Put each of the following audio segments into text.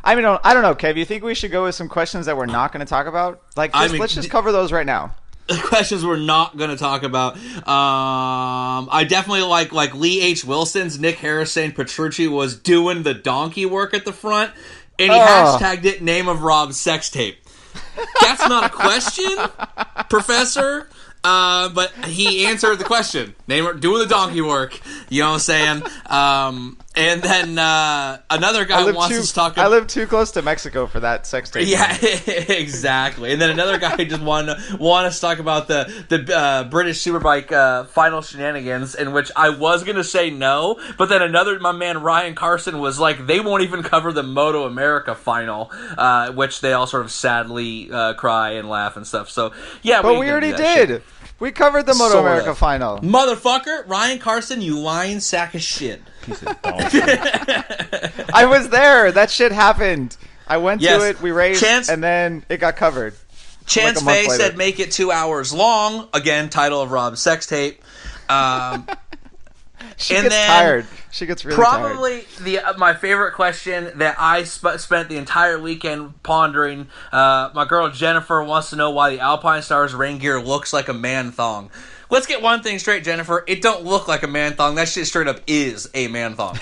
I mean, I don't know, Kev. You think we should go with some questions that we're not going to talk about? Let's just cover those right now. The questions we're not going to talk about. I definitely like Lee H. Wilson's Nick Harris saying Petrucci was doing the donkey work at the front, and he hashtagged it name of Rob's sex tape. That's not a question, Professor. But he answered the question. Doing the donkey work. You know what I'm saying? And then another guy wants to talk about... I live too close to Mexico for that sex tape. Yeah, exactly. And then another guy just want us to talk about the British Superbike final shenanigans, in which I was going to say no, but then my man Ryan Carson was like, they won't even cover the MotoAmerica final, which they all sort of sadly cry and laugh and stuff. So, yeah. But we already did. Shit. We covered the MotoAmerica final. Motherfucker, Ryan Carson, you lying sack of shit. Piece of dog. I was there. That shit happened. I went to it, we raced, and then it got covered. Chance Faye said make it 2 hours long. Again, title of Rob's sex tape. She gets tired. She gets really tired. Probably my favorite question that I spent the entire weekend pondering. My girl Jennifer wants to know why the Alpine Stars rain gear looks like a man thong. Let's get one thing straight, Jennifer. It don't look like a man thong. That shit straight up is a man thong.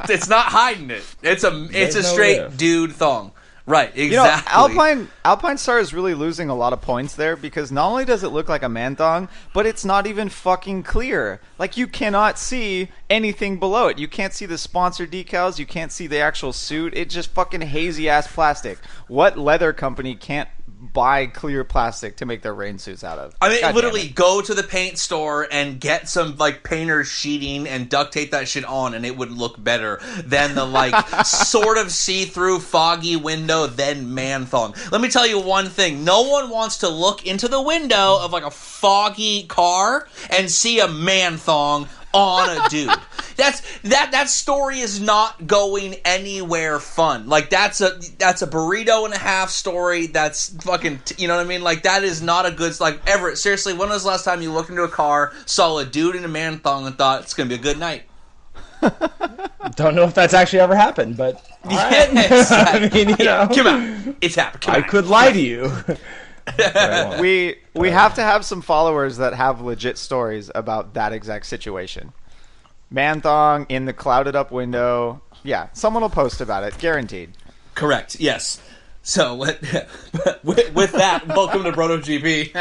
It's not hiding it. It's a straight dude thong. Right, exactly. You know, Alpine Star is really losing a lot of points there, because not only does it look like a man thong, but it's not even fucking clear. Like, you cannot see anything below it. You can't see the sponsor decals. You can't see the actual suit. It's just fucking hazy ass plastic. What leather company can't buy clear plastic to make their rain suits out of? I mean, literally go to the paint store and get some like painter's sheeting and duct tape that shit on, and it would look better than the like sort of see-through foggy window then man thong. Let me tell you one thing. No one wants to look into the window of like a foggy car and see a man thong on a dude. That story is not going anywhere fun. Like, that's a burrito and a half story. That's fucking, you know what I mean? Like, that is not a good, like, Everett, seriously, when was the last time you looked into a car, saw a dude in a man thong and thought, it's gonna be a good night? Don't know if that's actually ever happened, but yes, I mean, you know, come on, it's happened. I could lie to you. We have to have some followers that have legit stories about that exact situation. Man thong in the clouded up window. Yeah, someone will post about it, guaranteed. Correct. Yes. So with that, welcome to BrotoGP.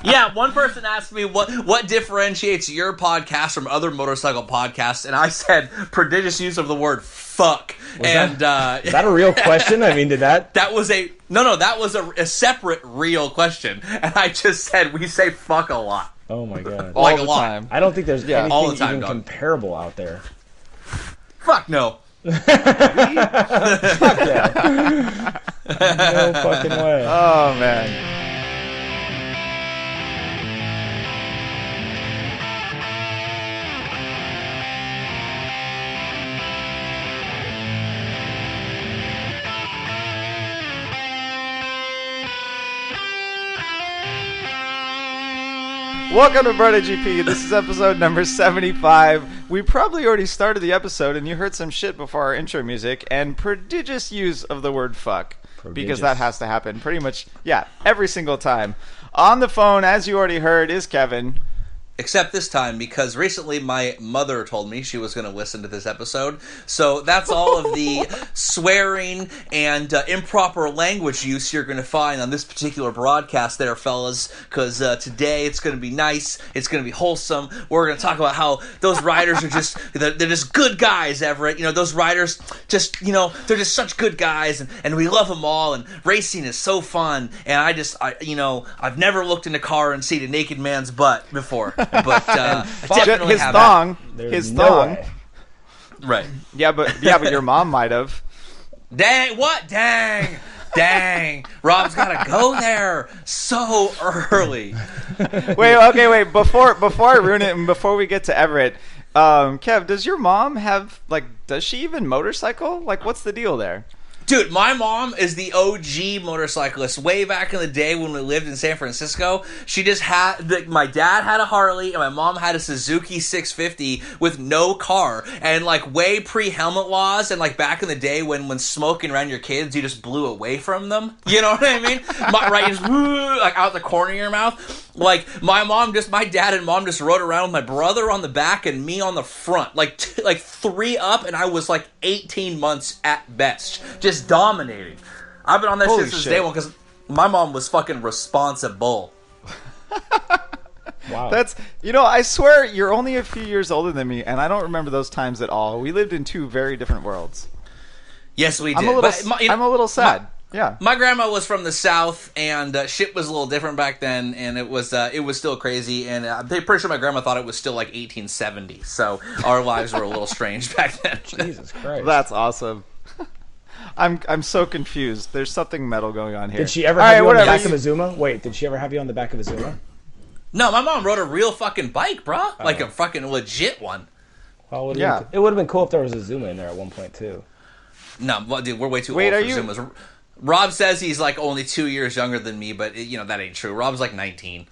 Yeah, one person asked me what differentiates your podcast from other motorcycle podcasts, and I said prodigious use of the word fuck. Is that a real question? I mean, that was a separate real question, and I just said we say fuck a lot. Oh my god! Like a lot. I don't think there's anything all the time, even comparable out there. Fuck no. Fuck yeah. No fucking way. Oh man. Welcome to BrotoGP. This is episode number 75. We probably already started the episode and you heard some shit before our intro music, and prodigious use of the word fuck. Because that has to happen pretty much, every single time. On the phone, as you already heard, is Kevin. Except this time, because recently my mother told me she was going to listen to this episode. So that's all of the swearing and improper language use you're going to find on this particular broadcast there, fellas. Because today it's going to be nice. It's going to be wholesome. We're going to talk about how those riders are just, they're just good guys, Everett. You know, those riders just, you know, they're just such good guys. And we love them all. And racing is so fun. And I've never looked in a car and seen a naked man's butt before. But definitely his thong. Right. Yeah, but your mom might have. Dang! What? Dang! Rob's gotta go there so early. Wait. Before I ruin it, and before we get to Everett, Kev, does your mom have does she even motorcycle? Like, what's the deal there? Dude, my mom is the OG motorcyclist. Way back in the day when we lived in San Francisco, she just had... my dad had a Harley, and my mom had a Suzuki 650 with no car. And, like, way pre-helmet laws, and, like, back in the day when smoking around your kids, you just blew away from them. You know what I mean? Right, just, like, out the corner of your mouth. Like, my dad and mom just rode around with my brother on the back and me on the front. Like 3 up, and I was, like, 18 months at best. Just dominating. I've been on that shit since day one because my mom was fucking responsible. Wow. That's, I swear you're only a few years older than me, and I don't remember those times at all. We lived in 2 very different worlds. Yes, we did. I'm a little sad. Yeah. My grandma was from the South, and shit was a little different back then, and it was still crazy, and I'm pretty sure my grandma thought it was still like 1870, so our lives were a little strange back then. Jesus Christ. That's awesome. I'm so confused. There's something metal going on here. Did she ever have you on the back of a Zuma? Wait, did she ever have you on the back of a Zuma? No, my mom rode a real fucking bike, bro. Like a fucking legit one. Well, it would have been cool if there was a Zuma in there at one point, too. No, dude, we're way too old for Zumas. Rob says he's like only 2 years younger than me, but that ain't true. Rob's like 19.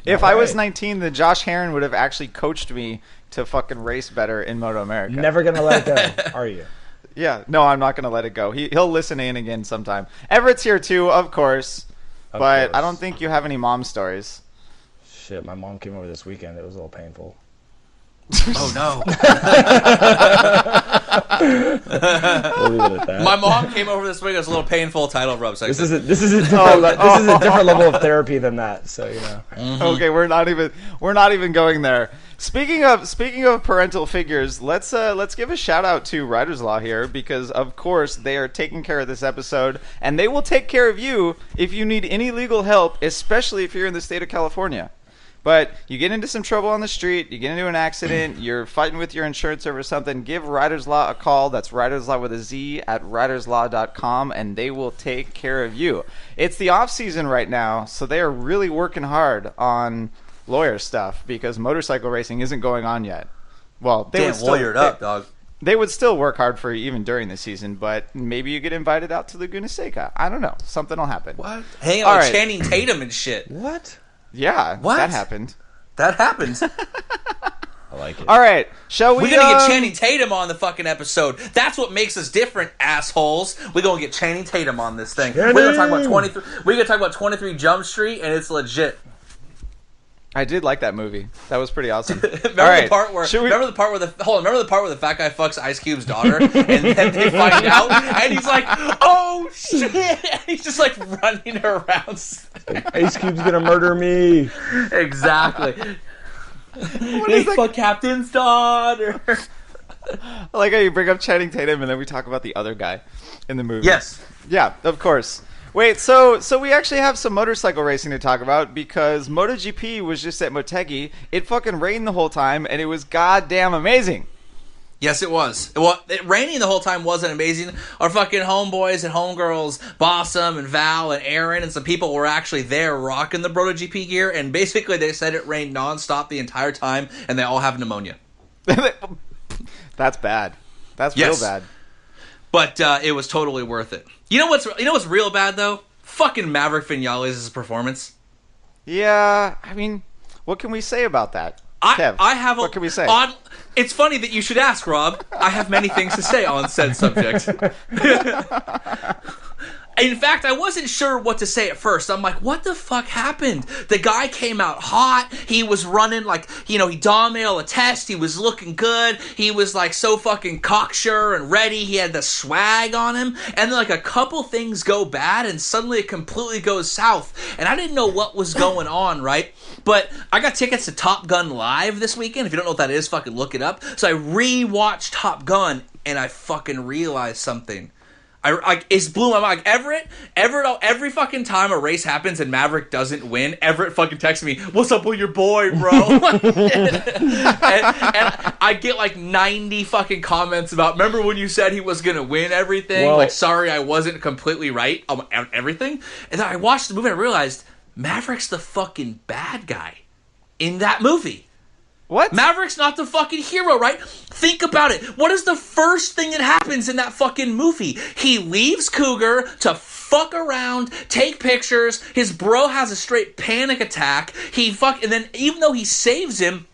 If I was 19, then Josh Herron would have actually coached me to fucking race better in MotoAmerica. Never gonna let it go, are you? Yeah, no, I'm not gonna let it go. He'll listen in again sometime. Everett's here too, of course, but I don't think you have any mom stories. Shit, my mom came over this weekend. It was a little painful. Oh no! We'll leave it at that. My mom came over this week. It was a little painful. Title of Rub section. This is a different level of therapy than that. So Mm-hmm. Okay, we're not even going there. Speaking of parental figures, let's give a shout out to Riders Law here, because of course they are taking care of this episode, and they will take care of you if you need any legal help, especially if you're in the state of California. But you get into some trouble on the street, you get into an accident, you're fighting with your insurance over something, give Riders Law a call. That's Riders Law with a Z at riderslaw.com, and they will take care of you. It's the off season right now, so they are really working hard on lawyer stuff because motorcycle racing isn't going on yet. Well, they would still lawyered up, dog. They would still work hard for you even during the season, but maybe you get invited out to Laguna Seca. I don't know. Something will happen. What? Hang on, Channing Tatum and shit. What? Yeah, what? That happened. That happened. I like it. All right, shall we? We're gonna get Channing Tatum on the fucking episode. That's what makes us different, assholes. We're gonna get Channing Tatum on this thing. We're gonna talk about 23. We're gonna talk about 23 Jump Street, and it's legit. I did like that movie. That was pretty awesome. Remember the part where the part where the fat guy fucks Ice Cube's daughter, and then they find out, and he's like, "Oh shit!" And he's just like running around. Ice Cube's gonna murder me. Exactly. They fuck Captain's daughter. I like how you bring up Channing Tatum, and then we talk about the other guy in the movie. Yes. Yeah, of course. Wait, so we actually have some motorcycle racing to talk about because MotoGP was just at Motegi. It fucking rained the whole time, and it was goddamn amazing. Yes, it was. Well, raining the whole time wasn't amazing. Our fucking homeboys and homegirls, Bossum and Val and Aaron and some people were actually there rocking the BrotoGP gear, and basically they said it rained nonstop the entire time, and they all have pneumonia. That's bad. That's real bad. But it was totally worth it. You know what's real bad though? Fucking Maverick Vinales' performance. Yeah, I mean, what can we say about that? Kev, what can we say? It's funny that you should ask, Rob. I have many things to say on said subject. In fact, I wasn't sure what to say at first. I'm like, what the fuck happened? The guy came out hot. He was running like, he dominated a test. He was looking good. He was like so fucking cocksure and ready. He had the swag on him. And then like a couple things go bad and suddenly it completely goes south. And I didn't know what was going on, right? But I got tickets to Top Gun Live this weekend. If you don't know what that is, fucking look it up. So I re-watched Top Gun and I fucking realized something. It blew my mind. Everett, every fucking time a race happens and Maverick doesn't win, Everett fucking texts me, "What's up with your boy, bro?" and I get like 90 fucking comments about, "Remember when you said he was gonna win everything?" Well, like, sorry, I wasn't completely right on everything. And then I watched the movie and I realized Maverick's the fucking bad guy in that movie. What? Maverick's not the fucking hero, right? Think about it. What is the first thing that happens in that fucking movie? He leaves Cougar to fuck around, take pictures. His bro has a straight panic attack. And then even though he saves him,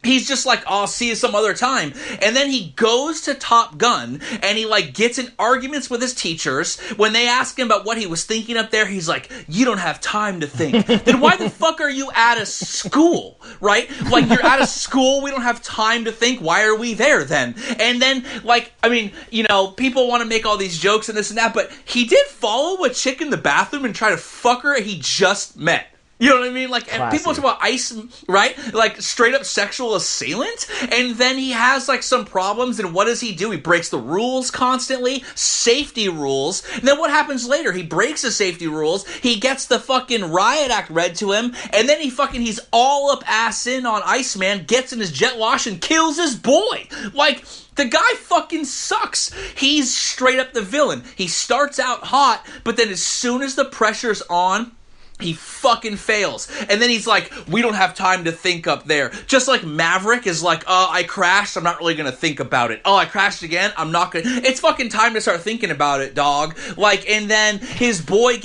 he's just like, I'll see you some other time. And then he goes to Top Gun, and he, like, gets in arguments with his teachers. When they ask him about what he was thinking up there, he's like, you don't have time to think. Then why the fuck are you at a school, right? Like, you're at a school, we don't have time to think. Why are we there then? And then, like, I mean, you know, people want to make all these jokes and this and that, but he did follow a chick in the bathroom and try to fuck her he just met. You know what I mean? Like, and people talk about ice, right? Like, straight up sexual assailant. And then he has, like, some problems. And what does he do? He breaks the rules constantly. Safety rules. And then what happens later? He breaks the safety rules. He gets the fucking riot act read to him. And then he's all up ass in on Iceman, gets in his jet wash and kills his boy. Like, the guy fucking sucks. He's straight up the villain. He starts out hot, but then as soon as the pressure's on, he fucking fails. And then he's like, we don't have time to think up there. Just like Maverick is like, I crashed, I'm not really gonna think about it. Oh, I crashed again, I'm not gonna... It's fucking time to start thinking about it, dog. Like, and then his boy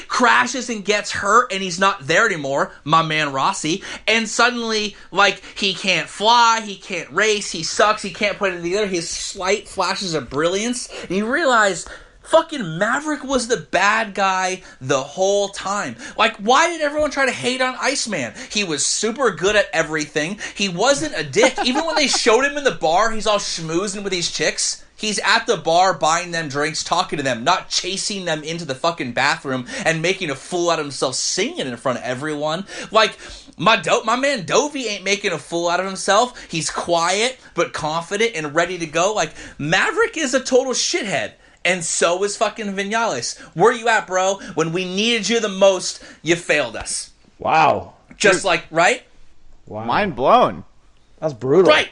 crashes and gets hurt, and he's not there anymore, my man Rossi. And suddenly, like, he can't fly, he can't race, he sucks, he can't put it together. His slight flashes of brilliance, and you realize... Fucking Maverick was the bad guy the whole time. Like, why did everyone try to hate on Iceman? He was super good at everything. He wasn't a dick. Even when they showed him in the bar, he's all schmoozing with these chicks. He's at the bar buying them drinks, talking to them, not chasing them into the fucking bathroom and making a fool out of himself singing in front of everyone. Like, my man Dovi ain't making a fool out of himself. He's quiet, but confident and ready to go. Like, Maverick is a total shithead. And so is fucking Vinales. Where you at, bro? When we needed you the most, you failed us. Wow. Just Dude. Like, right? Wow. Mind blown. That's brutal. Right.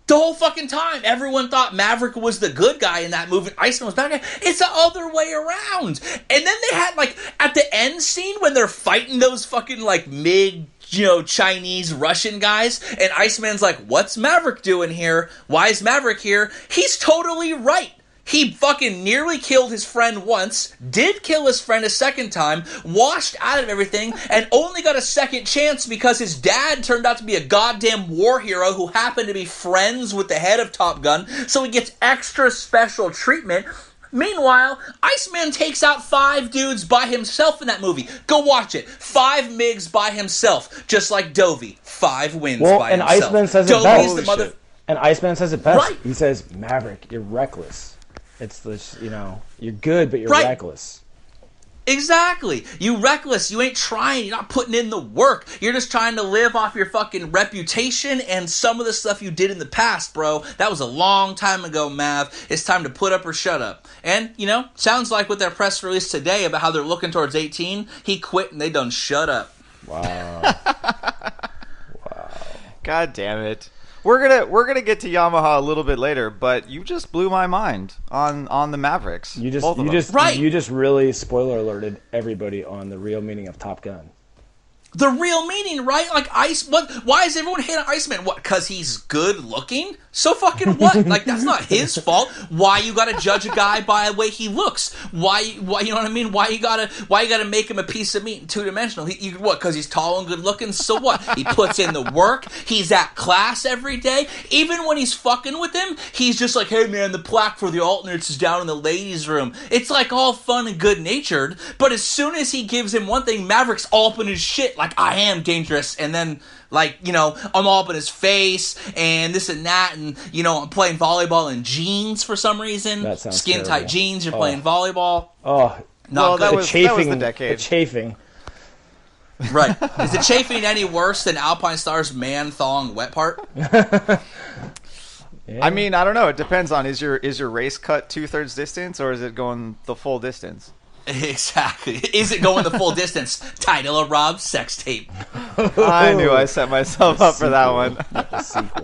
The whole fucking time, everyone thought Maverick was the good guy in that movie. Iceman was the bad guy. It's the other way around. And then they had, like, at the end scene when they're fighting those fucking, like, Chinese, Russian guys, and Iceman's like, what's Maverick doing here? Why is Maverick here? He's totally right. He fucking nearly killed his friend once, did kill his friend a second time, washed out of everything, and only got a second chance because his dad turned out to be a goddamn war hero who happened to be friends with the head of Top Gun, so he gets extra special treatment. Meanwhile, Iceman takes out 5 dudes by himself in that movie. Go watch it. 5 MiGs by himself, just like Dovi. 5 wins by himself. And Iceman says it best. And Iceman says it best. Right. He says, Maverick, you're reckless. It's this, you're good, but you're reckless. Exactly. You reckless. You ain't trying. You're not putting in the work. You're just trying to live off your fucking reputation and some of the stuff you did in the past, bro. That was a long time ago, Mav. It's time to put up or shut up. And, sounds like with their press release today about how they're looking towards 18, he quit and they done shut up. Wow. God damn it. We're gonna get to Yamaha a little bit later, but you just blew my mind on the Mavericks. You just really spoiler alerted everybody on the real meaning of Top Gun. The real meaning, right? Like, why is everyone hating on Iceman? What, because he's good looking? So fucking what? Like, that's not his fault. Why you gotta judge a guy by the way he looks? Why, you know what I mean? Why you gotta make him a piece of meat and 2-dimensional? What, because he's tall and good looking? So what? He puts in the work. He's at class every day. Even when he's fucking with him, he's just like, hey man, the plaque for the alternates is down in the ladies' room. It's like all fun and good natured, but as soon as he gives him one thing, Maverick's all up in his shit. Like, I am dangerous, and then, like, I'm all up in his face, and this and that, and, I'm playing volleyball in jeans for some reason. That sounds skin-tight terrible. Jeans, you're playing volleyball. Oh. Not well, good. that was the decade. The chafing. Right. Is the chafing any worse than Alpine Star's man-thong wet part? Yeah. I mean, I don't know. It depends on, is your race cut 2/3 distance, or is it going the full distance? Exactly. Is it going the full distance? Title of Rob's sex tape. I knew I set myself up for that one.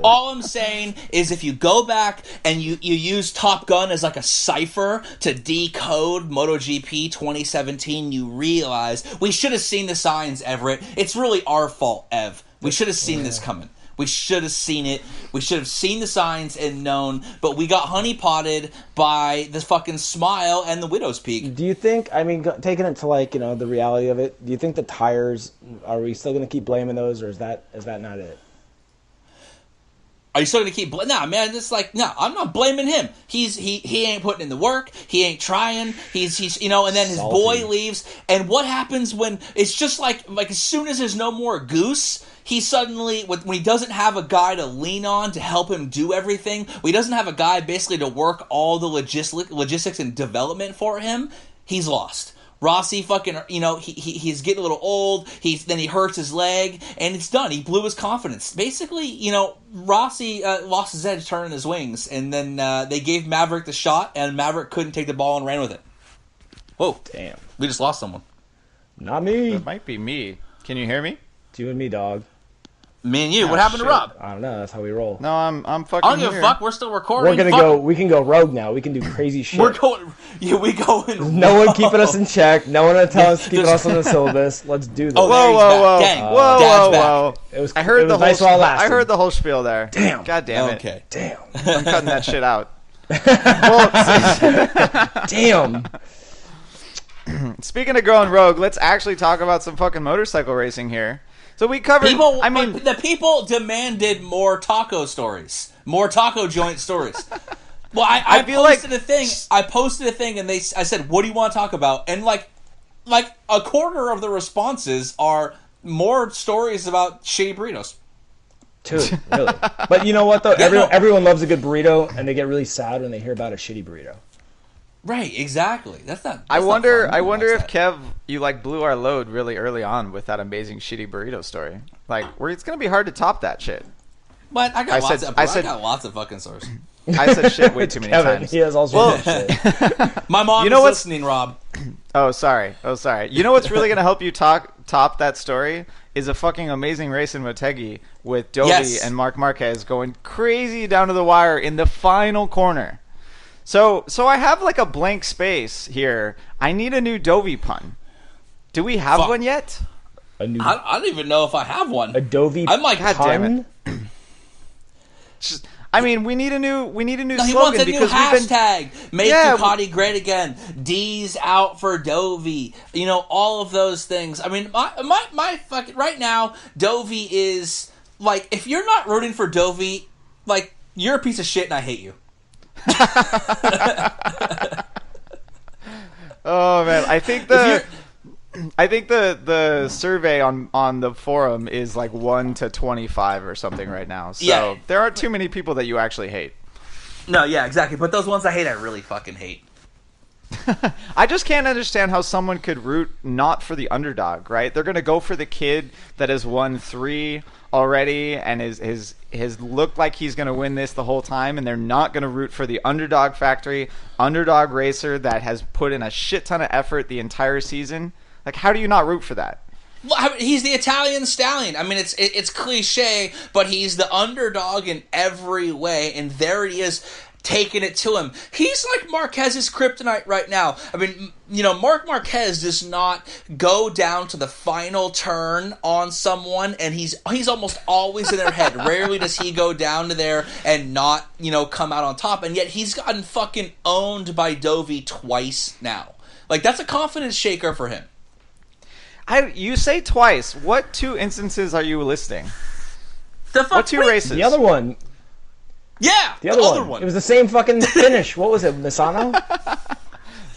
All I'm saying is if you go back and you use Top Gun as like a cipher to decode MotoGP 2017, you realize we should have seen the signs, Everett. It's really our fault, Ev. We should have seen this coming. We should have seen it. We should have seen the signs and known, but we got honeypotted by the fucking smile and the widow's peak. Do you think, I mean, taking it to like, the reality of it, do you think the tires, are we still going to keep blaming those, or is that not it? Are you still gonna keep nah, man? It's like, no, I'm not blaming him. He ain't putting in the work. He ain't trying. He's and then his boy leaves. And what happens when it's just like as soon as there's no more Goose, he suddenly when he doesn't have a guy to lean on to help him do everything, when he doesn't have a guy basically to work all the logistics and development for him, he's lost. Rossi fucking, he's getting a little old. Then he hurts his leg, and it's done. He blew his confidence. Basically, Rossi lost his edge turning his wings, and then they gave Maverick the shot, and Maverick couldn't take the ball and ran with it. Whoa. Damn. We just lost someone. Not me. It might be me. Can you hear me? It's you and me, dog. Me and you. What happened to Rob? I don't know. That's how we roll. No, I'm fucking I don't give a fuck. We're still recording. We can go rogue now. We can do crazy shit. We're going. Yeah, we going. No one keeping us in check. No one to tell us to keep us on the syllabus. Let's do this. Oh, whoa. Dang. Whoa. It was. I heard the nice whole. while it lasted. I heard the whole spiel there. Damn. God damn it. Okay. Damn. I'm cutting that shit out. Damn. Speaking of going rogue, let's actually talk about some fucking motorcycle racing here. So we covered. The people demanded more taco stories, more taco joint stories. Well, I posted a thing. I posted a thing, and I said, "What do you want to talk about?" And like a quarter of the responses are more stories about shitty burritos. Dude, really? But you know what though? Everyone loves a good burrito, and they get really sad when they hear about a shitty burrito. Right, exactly. I wonder if Kev, you blew our load really early on with that amazing shitty burrito story. It's gonna be hard to top that shit. But I got lots of fucking stories. I said shit way too many times. He has all sorts of shit. My mom is listening, Rob. Oh, sorry. You know what's really gonna help you top that story is a fucking amazing race in Motegi with Dovi and Marquez going crazy down to the wire in the final corner. So I have a blank space here. I need a new Dovi-pun. Do we have one yet? I don't even know if I have one. A Dovi-pun? I'm like, God damn it. We need a new slogan. He wants a new hashtag. Make Ducati great again. D's out for Dovi. All of those things. I mean, my fucking right now, Dovi is if you're not rooting for Dovi, you're a piece of shit and I hate you. Oh man, I think the survey on the forum is 1 to 25 or something right now. So there aren't too many people that you actually hate. No, yeah, exactly. But those ones I hate, I really fucking hate. I just can't understand how someone could root not for the underdog, right? They're going to go for the kid that has won 3 already and has looked like he's going to win this the whole time, and they're not going to root for the underdog factory, underdog racer that has put in a shit ton of effort the entire season. How do you not root for that? Well, he's the Italian stallion. I mean, it's cliche, but he's the underdog in every way, and there he is, taking it to him. He's like Marquez's kryptonite right now. I mean, Marc Marquez does not go down to the final turn on someone, and he's almost always in their head. Rarely does he go down to there and not, come out on top, and yet he's gotten fucking owned by Dovi twice now. That's a confidence shaker for him. You say twice. What 2 instances are you listing? What 2 races? The other one. Yeah, the other one. It was the same fucking finish. What was it, Misano?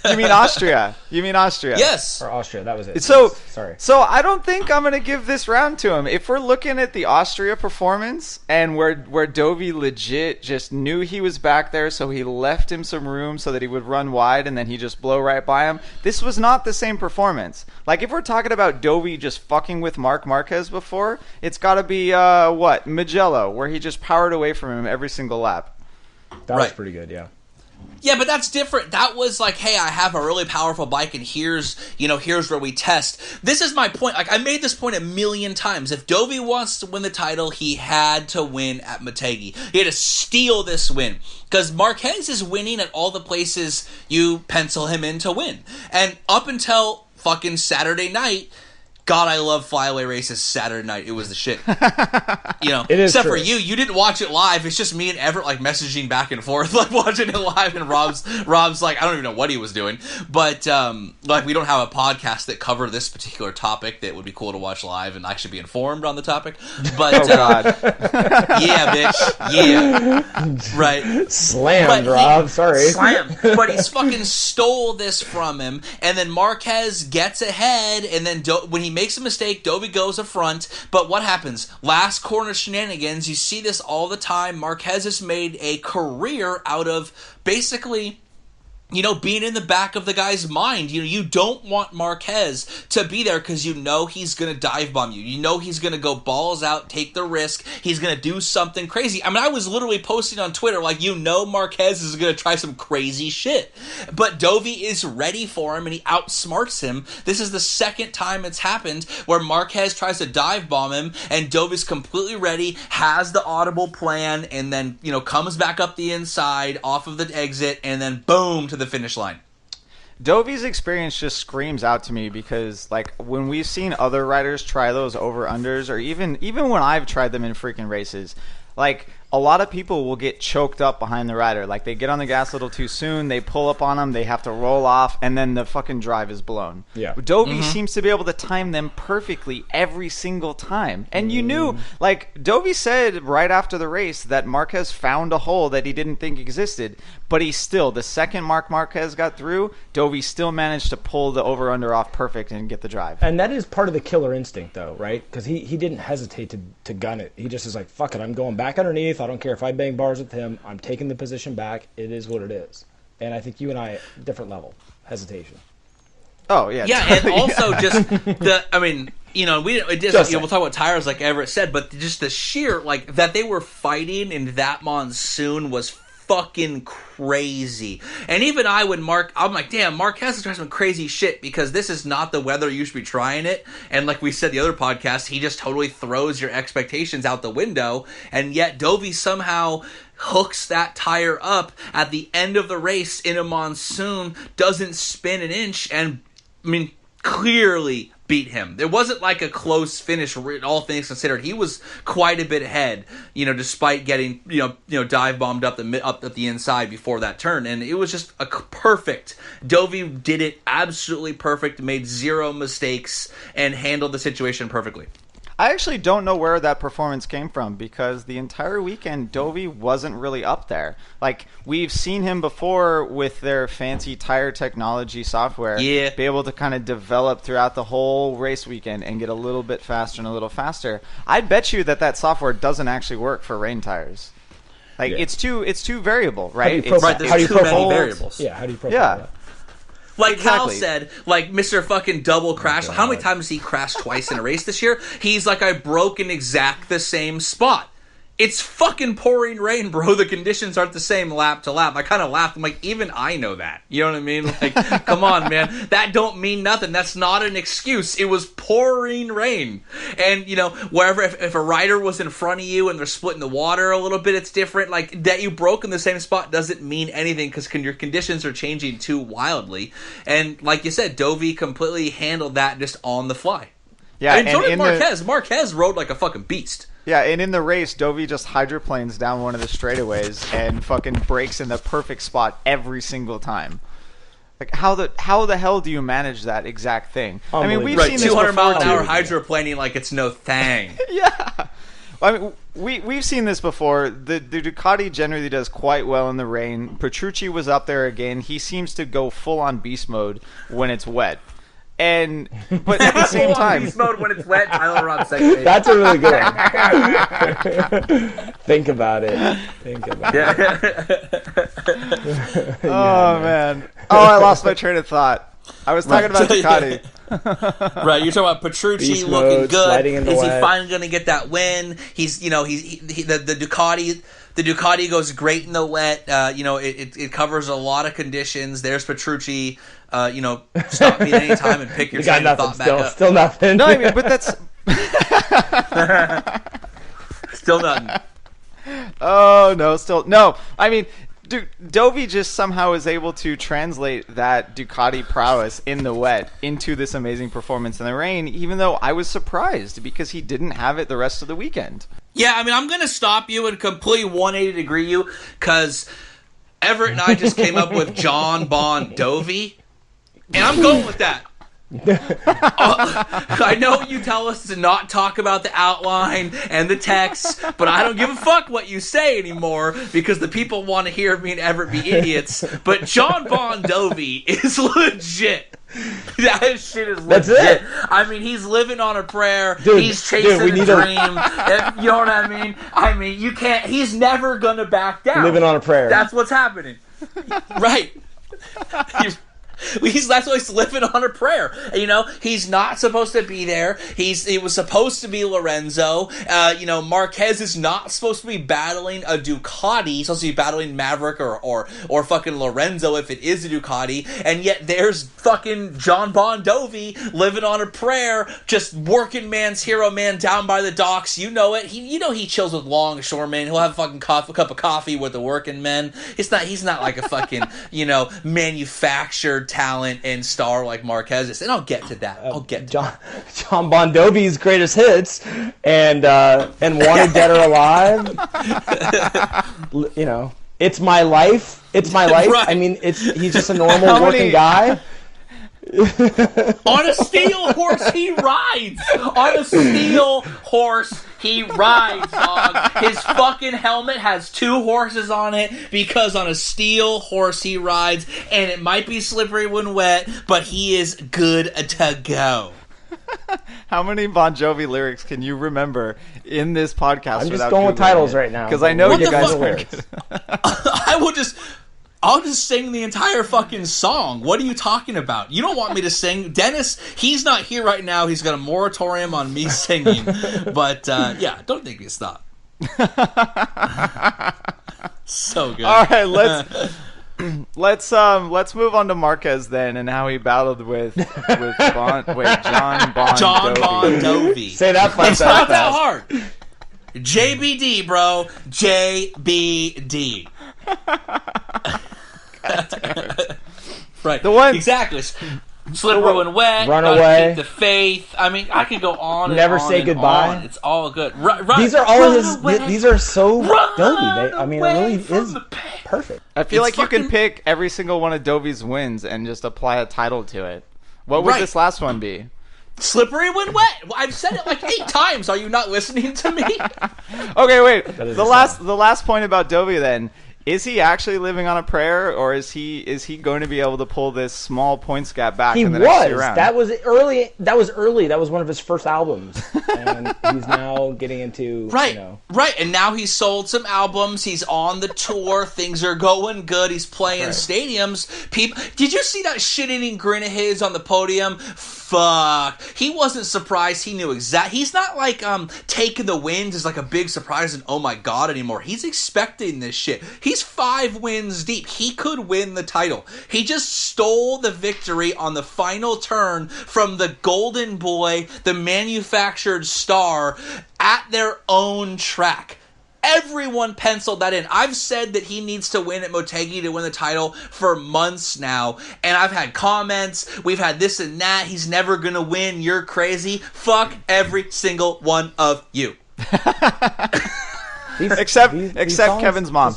You mean Austria? Yes. Or Austria, that was it. Sorry. So I don't think I'm going to give this round to him. If we're looking at the Austria performance and where Dovi legit just knew he was back there, so he left him some room so that he would run wide and then he just blow right by him, this was not the same performance. If we're talking about Dovi just fucking with Marc Marquez before, it's got to be, Mugello, where he just powered away from him every single lap. That was pretty good, yeah. Yeah, but that's different. That was hey, I have a really powerful bike, and here's where we test. This is my point. I made this point a million times. If Dovi wants to win the title, he had to win at Motegi. He had to steal this win. Because Marquez is winning at all the places you pencil him in to win. And up until fucking Saturday night, God, I love flyaway races Saturday night. It was the shit. It is except true. for you didn't watch it live. It's just me and Everett like messaging back and forth, like watching it live. And Rob's like, I don't even know what he was doing, but like we don't have a podcast that cover this particular topic that would be cool to watch live and actually be informed on the topic. But Oh God. yeah, bitch, yeah, right. Slammed, Rob. Sorry. Slam. But he's fucking stole this from him, and then Marquez gets ahead, and then when he makes a mistake, Dovi goes up front. But what happens? Last corner shenanigans. You see this all the time. Marquez has made a career out of basically, being in the back of the guy's mind. You don't want Marquez to be there because he's going to dive bomb you. He's going to go balls out, take the risk. He's going to do something crazy. I mean, I was literally posting on Twitter, like, Marquez is going to try some crazy shit. But Dovi is ready for him, and he outsmarts him. This is the second time it's happened where Marquez tries to dive bomb him, and Dovi's completely ready, has the audible plan, and then, comes back up the inside, off of the exit, and then boom, to the finish line. Dovi's experience just screams out to me because, like, when we've seen other riders try those over-unders, or even when I've tried them in freaking races, like, a lot of people will get choked up behind the rider. Like, they get on the gas a little too soon, they pull up on them, they have to roll off, and then the fucking drive is blown. Yeah. Dovi seems to be able to time them perfectly every single time. And you knew, like, Dovi said right after the race that Marquez found a hole that he didn't think existed, but he still, the second Marquez got through, Dovi still managed to pull the over-under off perfect and get the drive. And that is part of the killer instinct, though, right? Because he didn't hesitate to gun it. He just is like, fuck it, I'm going back underneath. I don't care if I bang bars with him. I'm taking the position back. It is what it is. And I think you and I, different level, hesitation. Oh, yeah. Yeah, and also just we'll talk about tires like Everett said, but just the sheer, like, that they were fighting in that monsoon was fucking crazy. And even I'm like, damn, Marquez is trying some crazy shit because this is not the weather you should be trying it. And like we said the other podcast, he just totally throws your expectations out the window. And yet Dovi somehow hooks that tire up at the end of the race in a monsoon, doesn't spin an inch, and clearly beat him. It wasn't like a close finish, all things considered. He was quite a bit ahead, despite getting, dive bombed up the inside before that turn. And it was just a perfect. Dovi did it absolutely perfect, made zero mistakes, and handled the situation perfectly. I actually don't know where that performance came from because the entire weekend Dovi wasn't really up there. Like, we've seen him before with their fancy tire technology software be able to kind of develop throughout the whole race weekend and get a little bit faster and a little faster. I'd bet you that software doesn't actually work for rain tires. Like, it's too variable, right? There's too many variables. Yeah, how do you profile that? Like Cal Exactly. said, like Mr. fucking double crash. How many times has he crashed twice in a race this year? He's like, I broke in exact the same spot. It's fucking pouring rain, bro. The conditions aren't the same lap to lap. I kind of laughed. I'm like, even I know that. You know what I mean? Like, come on, man. That don't mean nothing. That's not an excuse. It was pouring rain. And, wherever, if a rider was in front of you and they're splitting the water a little bit, it's different. Like, that you broke in the same spot doesn't mean anything because your conditions are changing too wildly. And, like you said, Dovi completely handled that just on the fly. Yeah, and so did Marquez. Marquez rode like a fucking beast. Yeah, and in the race, Dovi just hydroplanes down one of the straightaways and fucking brakes in the perfect spot every single time. Like, how the hell do you manage that exact thing? I mean, we've seen this 200 before, mile an hour too. hydroplaning like it's no thing. Yeah. I mean, we've seen this before. The Ducati generally does quite well in the rain. Petrucci was up there again. He seems to go full on beast mode when it's wet. But at the same time, beast mode when it's wet. Tyler Robb's second. That's a really good one. Think about it. Oh, man. Oh, I lost my train of thought. I was talking about Ducati. Right, you're talking about Petrucci Beast looking mode, good. sliding in the Is he wet. finally going to get that win? He's, the Ducati. The Ducati goes great in the wet. It covers a lot of conditions. There's Petrucci. Stop me at any time and pick your You got train of nothing. thought back up. Still nothing. No, I mean, but that's... Still nothing. Oh, no, still... No, I mean... Dovi just somehow is able to translate that Ducati prowess in the wet into this amazing performance in the rain, even though I was surprised because he didn't have it the rest of the weekend. Yeah, I mean, I'm going to stop you and completely 180 degree you, because Everett and I just came up with John Bon Dovi, and I'm going with that. I know you tell us to not talk about the outline and the text, but I don't give a fuck what you say anymore because the people want to hear me and Everett be idiots. But John Bon Dovi is legit. That shit is legit. That's it. I mean, he's living on a prayer. Dude, he's chasing a dream. You know what I mean? I mean, you can't. He's never gonna back down. Living on a prayer. That's what's happening. Right. That's why he's living on a prayer. You know, he's not supposed to be there. He was supposed to be Lorenzo. Marquez is not supposed to be battling a Ducati. He's supposed to be battling Maverick or fucking Lorenzo if it is a Ducati. And yet there's fucking John Bon Dovi living on a prayer, just working man's hero man down by the docks. You know it. He chills with longshoremen. He'll have a fucking cup of coffee with the working men. He's not like a fucking manufactured talent and star like Marquez is, and I'll get to that. John Bon Jovi's greatest hits and Wanted Dead or Alive. It's my life. It's my life. Right. I mean, he's just a normal working guy. On a steel horse he rides. On a steel horse he rides, dog. His fucking helmet has 2 horses on it because on a steel horse he rides, and it might be slippery when wet, but he is good to go. How many Bon Jovi lyrics can you remember in this podcast? I'm just going with titles right now because I know you guys are lyrics. I'll just sing the entire fucking song. What are you talking about? You don't want me to sing. Dennis, he's not here right now. He's got a moratorium on me singing. But, don't think me stop. So good. All right, let's move on to Marquez then and how he battled with John Bon Dovi. Say that fast. It's not that hard. JBD, bro. JBD. Right. The one exactly. Slippery when wet. Run away. Keep the faith. I mean, I can go on. And Never on say and goodbye. On. It's all good. These are all his. These are so Dovi. It really is perfect. I feel like you can pick every single one of Dovi's wins and just apply a title to it. What would this last one be? Slippery when wet. I've said it like 8 times. Are you not listening to me? Okay, wait. The last point about Dovi then. Is he actually living on a prayer, or is he going to be able to pull this small points gap back in the next year round? That was early. That was one of his first albums, and he's now getting into right. And now he's sold some albums. He's on the tour. Things are going good. He's playing stadiums. People, did you see that shit-eating grin of his on the podium? Fuck. He wasn't surprised. He knew exactly. He's not like taking the wins is like a big surprise and oh my god anymore. He's expecting this shit. He's 5 wins deep. He could win the title. He just stole the victory on the final turn from the golden boy, the manufactured star, at their own track. Everyone penciled that in. I've said that he needs to win at Motegi to win the title for months now, and I've had comments. We've had this and that. He's never going to win. You're crazy. Fuck every single one of you. Except Kevin's mom.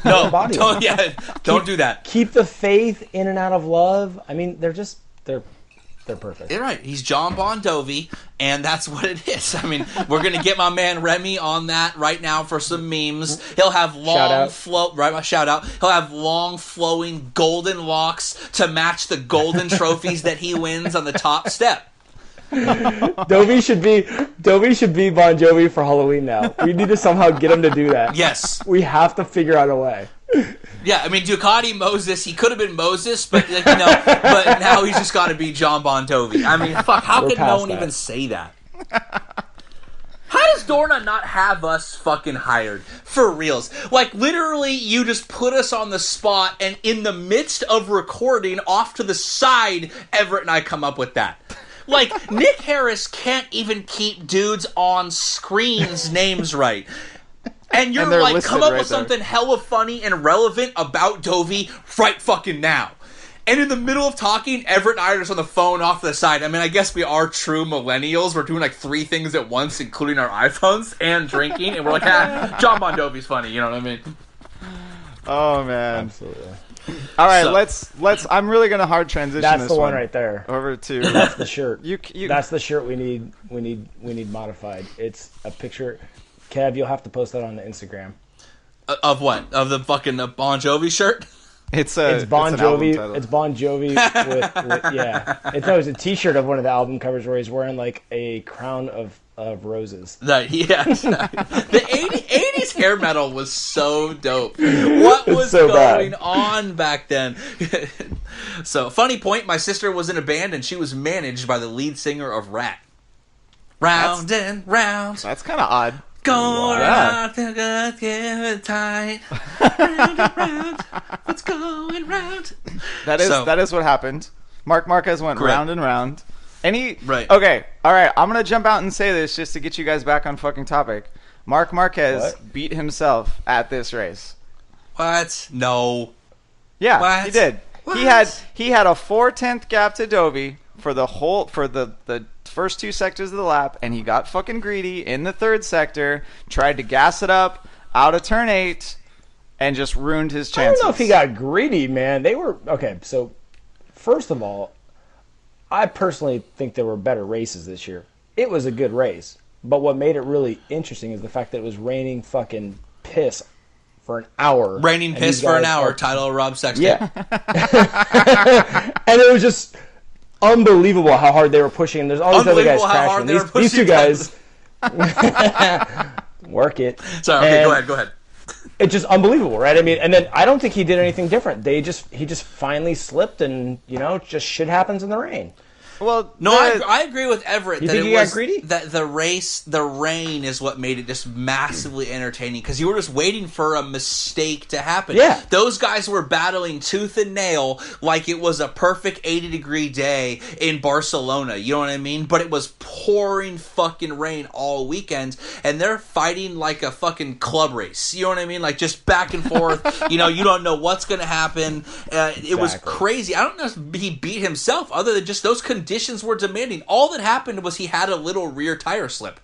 No, don't do that. Keep the faith in and out of love. I mean, they're perfect. You're right. He's John Bon Jovi, and that's what it is. I mean, we're going to get my man Remy on that right now for some memes. He'll have long shout out. He'll have long flowing golden locks to match the golden trophies that he wins on the top step. Dovi should be Bon Jovi for Halloween now. We need to somehow get him to do that. Yes. We have to figure out a way. Yeah, I mean, Ducati Moses, he could have been Moses, but but now he's just got to be John Bon Jovi. I mean, fuck, how could no one even say that? How does Dorna not have us fucking hired? For reals. Like, literally, you just put us on the spot, and in the midst of recording, off to the side, Everett and I come up with that. Like, Nick Harris can't even keep dudes on screen's names right. And you're And they're like, listed come up right with there. something hella funny and relevant about Dovi right fucking now. And in the middle of talking, Everett and I are just on the phone off to the side. I mean, I guess we are true millennials. We're doing like 3 things at once, including our iPhones and drinking. And we're like, John Bon Jovi's funny. You know what I mean? Oh, man. Absolutely. All right, So- let's. I'm really gonna hard transition That's this the one right there. over to. That's the shirt. You, That's the shirt we need modified. It's a picture. Kev, you'll have to post that on the Instagram. Of what? Of the fucking Bon Jovi shirt? It's Bon an album Jovi. title. It's Bon Jovi with yeah. It's a T-shirt of one of the album covers where he's wearing like a crown of roses. Yeah. The 80s hair metal was so dope. What was so going bad. on back then? So, funny point, my sister was in a band and she was managed by the lead singer of Rat. Round and round. That's kind of odd. Going Yeah. around, give it tight. Round and round, what's going round? That is what happened. Mark Marquez went Correct. round and round. And he Right. Okay, all right. I'm gonna jump out and say this just to get you guys back on fucking topic. Mark Marquez What? beat himself at this race. What? No. Yeah, What? he did. What? He had a 4/10 gap to Dovi for the first 2 sectors of the lap, and he got fucking greedy in the 3rd sector, tried to gas it up out of turn 8, and just ruined his I chances. don't know if he got greedy, man. They were okay. So, first of all, I personally think there were better races this year. It was a good race, but what made it really interesting is the fact that it was raining fucking piss for an hour. Raining and piss these for an guys hour, are- title of Rob Sexton. Yeah. And it was just unbelievable how hard they were pushing. And there's all these other guys Unbelievable how hard crashing. they were These two pushing guys work it. Sorry, okay, And go ahead. It's just unbelievable, right? I mean, and then I don't think he did anything different. He just finally slipped, and just shit happens in the rain. Well, No, I agree with Everett You that think it he got was greedy? that the rain is what made it just massively entertaining because you were just waiting for a mistake to happen. Yeah. Those guys were battling tooth and nail like it was a perfect 80-degree day in Barcelona. You know what I mean? But it was pouring fucking rain all weekend, and they're fighting like a fucking club race. You know what I mean? Like just back and forth. You don't know what's going to happen. It was Exactly. crazy. I don't know if he beat himself other than just those conditions were demanding. All that happened was he had a little rear tire slip.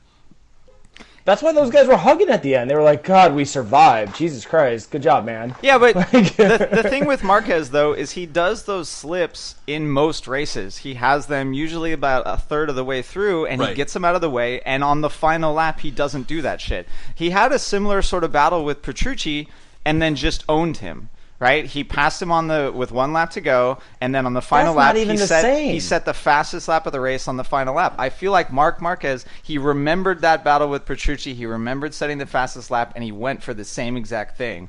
That's why those guys were hugging at the end. They were like, "God, we survived. Jesus Christ, good job, man." Yeah, but the thing with Marquez, though, is he does those slips in most races. He has them usually about a third of the way through, and Right. he gets them out of the way, and on the final lap, he doesn't do that shit. He had a similar sort of battle with Petrucci, and then just owned him. Right, he passed him with 1 lap to go, and then on the final That's not lap, even the same. he set the fastest lap of the race on the final lap. I feel like Mark Marquez, he remembered that battle with Petrucci, he remembered setting the fastest lap, and he went for the same exact thing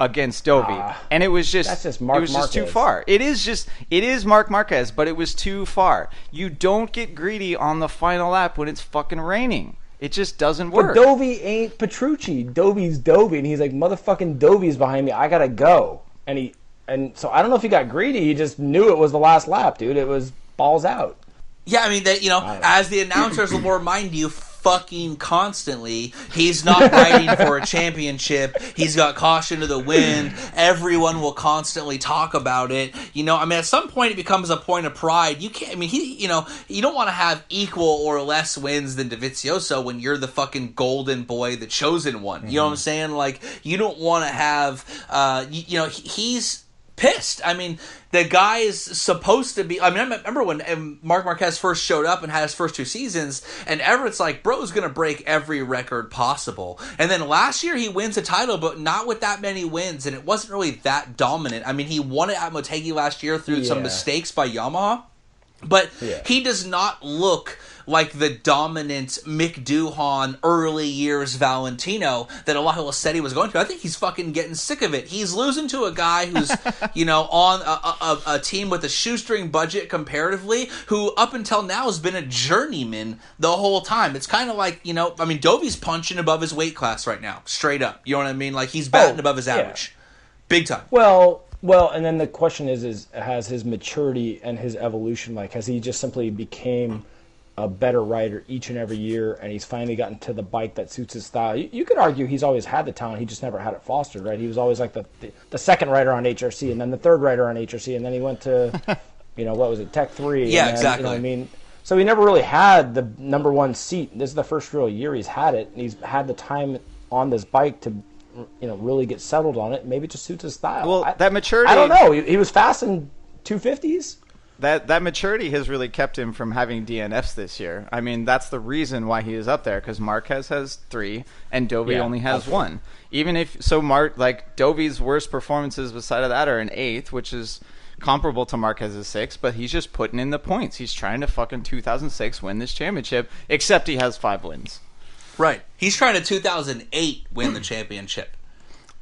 against Dovi, and it was just that's just Mark it was just too Marquez. far. It is Mark Marquez, but it was too far. You don't get greedy on the final lap when it's fucking raining. It just doesn't But work. Dovi ain't Petrucci. Dovi's Dovi, and he's like, "Motherfucking Dovi's behind me. I gotta go." And so I don't know if he got greedy. He just knew it was the last lap, dude. It was balls out. Yeah, I mean, as the announcers will remind you fucking constantly, he's not riding for a championship. He's got caution to the wind. Everyone will constantly talk about it. At some point it becomes a point of pride. You can't, you don't want to have equal or less wins than Dovizioso when you're the fucking golden boy, the chosen one. You know what I'm saying? Like, you don't want to have, he's pissed. I mean, the guy is supposed to be... I remember when Mark Marquez first showed up and had his first 2 seasons, and Everett's like, bro's going to break every record possible. And then last year he wins a title, but not with that many wins, and it wasn't really that dominant. I mean, he won it at Motegi last year through some mistakes by Yamaha, but he does not look like the dominant Mick Duhan early years Valentino that a lot of people said he was going to. I think he's fucking getting sick of it. He's losing to a guy who's, on a team with a shoestring budget comparatively, who up until now has been a journeyman the whole time. It's kind of like, Dovi's punching above his weight class right now, straight up. You know what I mean? Like, he's batting above his average. Big time. Well, and then the question is has his maturity and his evolution, like, has he just simply became a better rider each and every year, and he's finally gotten to the bike that suits his style. You could argue he's always had the talent, he just never had it fostered, right? He was always like the second rider on HRC, and then the third rider on HRC, and then he went to, what was it, Tech 3. Yeah, then, exactly. So he never really had the number one seat. This is the first real year he's had it, and he's had the time on this bike to, really get settled on it. Maybe it just suits his style. Well, that maturity... I don't know. He was fast in 250s. That maturity has really kept him from having DNFs this year. I mean, that's the reason why he is up there, because Marquez has 3 and Dovi only has 1. Even if Dovi's worst performances beside of that are an 8th, which is comparable to Marquez's 6, but he's just putting in the points. He's trying to fucking 2006 win this championship, except he has 5 wins. Right. He's trying to 2008 win the championship.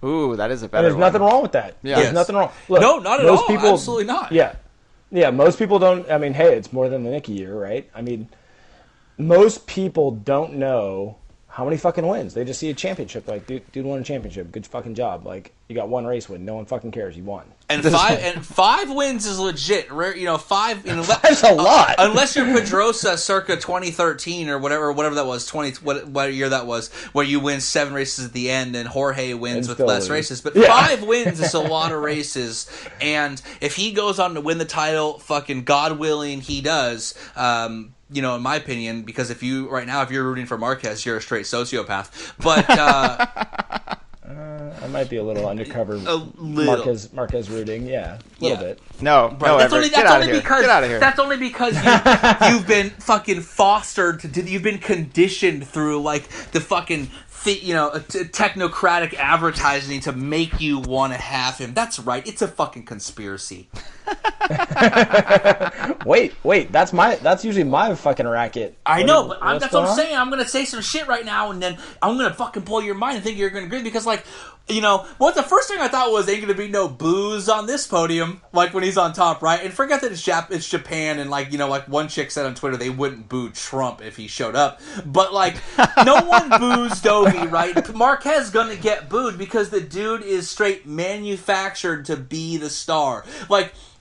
Ooh, that is a better one. There's nothing wrong with that. Yeah. There's nothing wrong. Look, no, not at all. Absolutely not. Yeah. Yeah, most people don't... I mean, hey, it's more than the Nicky year, right? I mean, most people don't know how many fucking wins. They just see a championship. Like, dude won a championship. Good fucking job. Like, you got 1 race win. No one fucking cares. You won. And 5 wins is legit. 5. That's a lot. Unless you're Pedrosa, circa 2013 or whatever that was. What year that was, where you win 7 races at the end, and Jorge wins with less races. But 5 wins is a lot of races. And if he goes on to win the title, fucking God willing, he does. In my opinion, because if you're rooting for Marquez, you're a straight sociopath. But I might be a little undercover. Marquez rooting, a little bit. No, that's only get out of here. That's only because you've been fucking fostered. You've been conditioned through the fucking technocratic advertising to make you want to have him. That's right. It's a fucking conspiracy. Wait. That's usually my fucking racket. I know, but that's what I'm saying. I'm gonna say some shit right now, and then I'm gonna fucking blow your mind and think you're gonna agree because, the first thing I thought was ain't gonna be no booze on this podium, when he's on top, right? And forget that it's Japan, and one chick said on Twitter they wouldn't boo Trump if he showed up, but no one boos Dovi, right? Marquez gonna get booed because the dude is straight manufactured to be the star,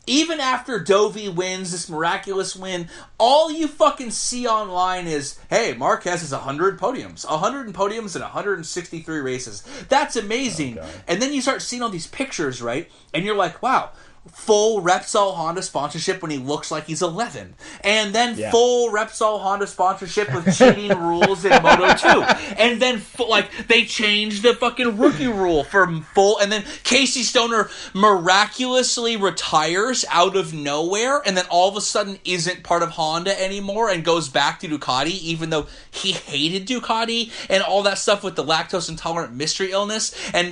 Even after Dovi wins this miraculous win, all you fucking see online is, hey, Marquez has 100 podiums. 100 podiums in 163 races. That's amazing. Okay. And then you start seeing all these pictures, right? And you're like, wow, full Repsol Honda sponsorship when he looks like he's 11. And then full Repsol Honda sponsorship with cheating rules in Moto2. And then, they changed the fucking rookie rule for full. And then Casey Stoner miraculously retires out of nowhere. And then all of a sudden isn't part of Honda anymore and goes back to Ducati, even though he hated Ducati and all that stuff with the lactose intolerant mystery illness. And,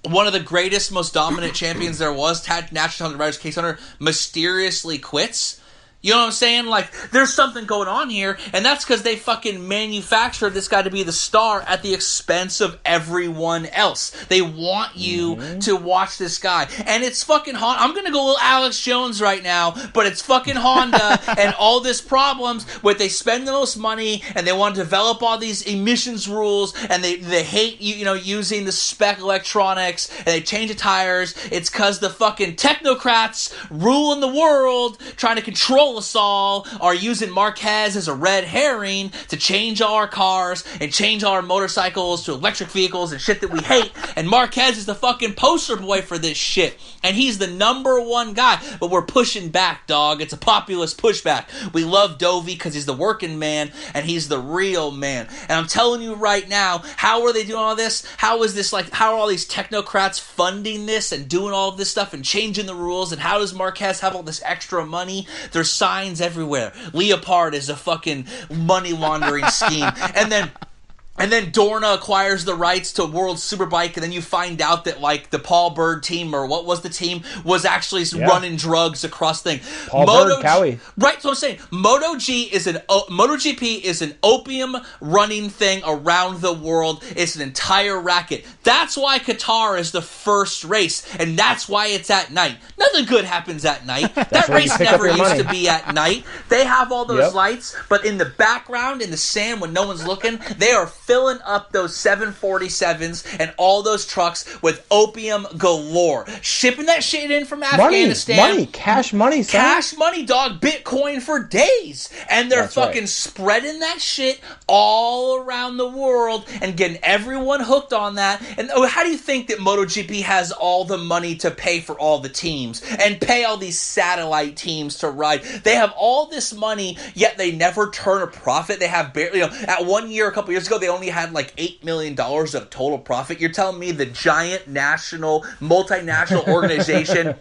one of the greatest, most dominant champions there was, National Talent Riders, Casey Stoner, mysteriously quits. You know what I'm saying? There's something going on here, and that's because they fucking manufactured this guy to be the star at the expense of everyone else. They want you to watch this guy, and it's fucking Honda. I'm gonna go a little Alex Jones right now, but it's fucking Honda and all this problems with they spend the most money and they want to develop all these emissions rules, and they hate using the spec electronics, and they change the tires. It's because the fucking technocrats ruling the world, trying to control us all, are using Marquez as a red herring to change all our cars and change all our motorcycles to electric vehicles and shit that we hate. And Marquez is the fucking poster boy for this shit. And he's the number one guy. But we're pushing back, dog. It's a populist pushback. We love Dovi because he's the working man and he's the real man. And I'm telling you right now, how are they doing all this? How are all these technocrats funding this and doing all of this stuff and changing the rules? And how does Marquez have all this extra money? There's signs everywhere. Leopard is a fucking money laundering scheme. And then Dorna acquires the rights to World Superbike, and then you find out that the Paul Bird team, or what was the team, was actually running drugs across thing. Paul Bird, Cowie. Right, so I'm saying MotoGP is an opium running thing around the world. It's an entire racket. That's why Qatar is the first race, and that's why it's at night. Nothing good happens at night. That race never used to be at night. They have all those lights, but in the background, in the sand, when no one's looking, they are filling up those 747s and all those trucks with opium galore, shipping that shit in from Afghanistan. Money, cash money, son. Cash money, dog. Bitcoin for days. And they're fucking spreading that shit all around the world and getting everyone hooked on that. And how do you think that MotoGP has all the money to pay for all the teams and pay all these satellite teams to ride? They have all this money, yet they never turn a profit. They have barely, at 1 year, a couple years ago, they only had like $8 million of total profit. You're telling me the giant national, multinational organization.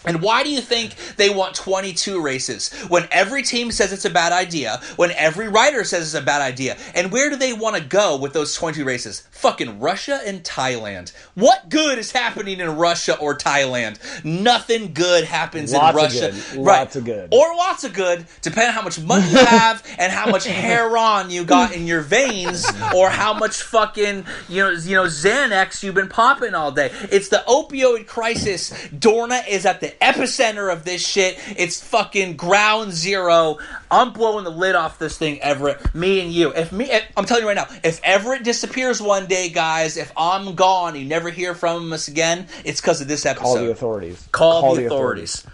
And why do you think they want 22 races? When every team says it's a bad idea, when every rider says it's a bad idea, and where do they want to go with those 22 races? Fucking Russia and Thailand. What good is happening in Russia or Thailand? Nothing good happens in Russia. Lots of good. Or lots of good, depending on how much money you have and how much heroin you got in your veins, or how much fucking, Xanax you've been popping all day. It's the opioid crisis. Dorna is at the epicenter of this shit. It's fucking ground zero. I'm blowing the lid off this thing, Everett. Me and you. I'm telling you right now, if Everett disappears one day, guys, if I'm gone, you never hear from us again, it's because of this episode. Call the authorities. Call the authorities.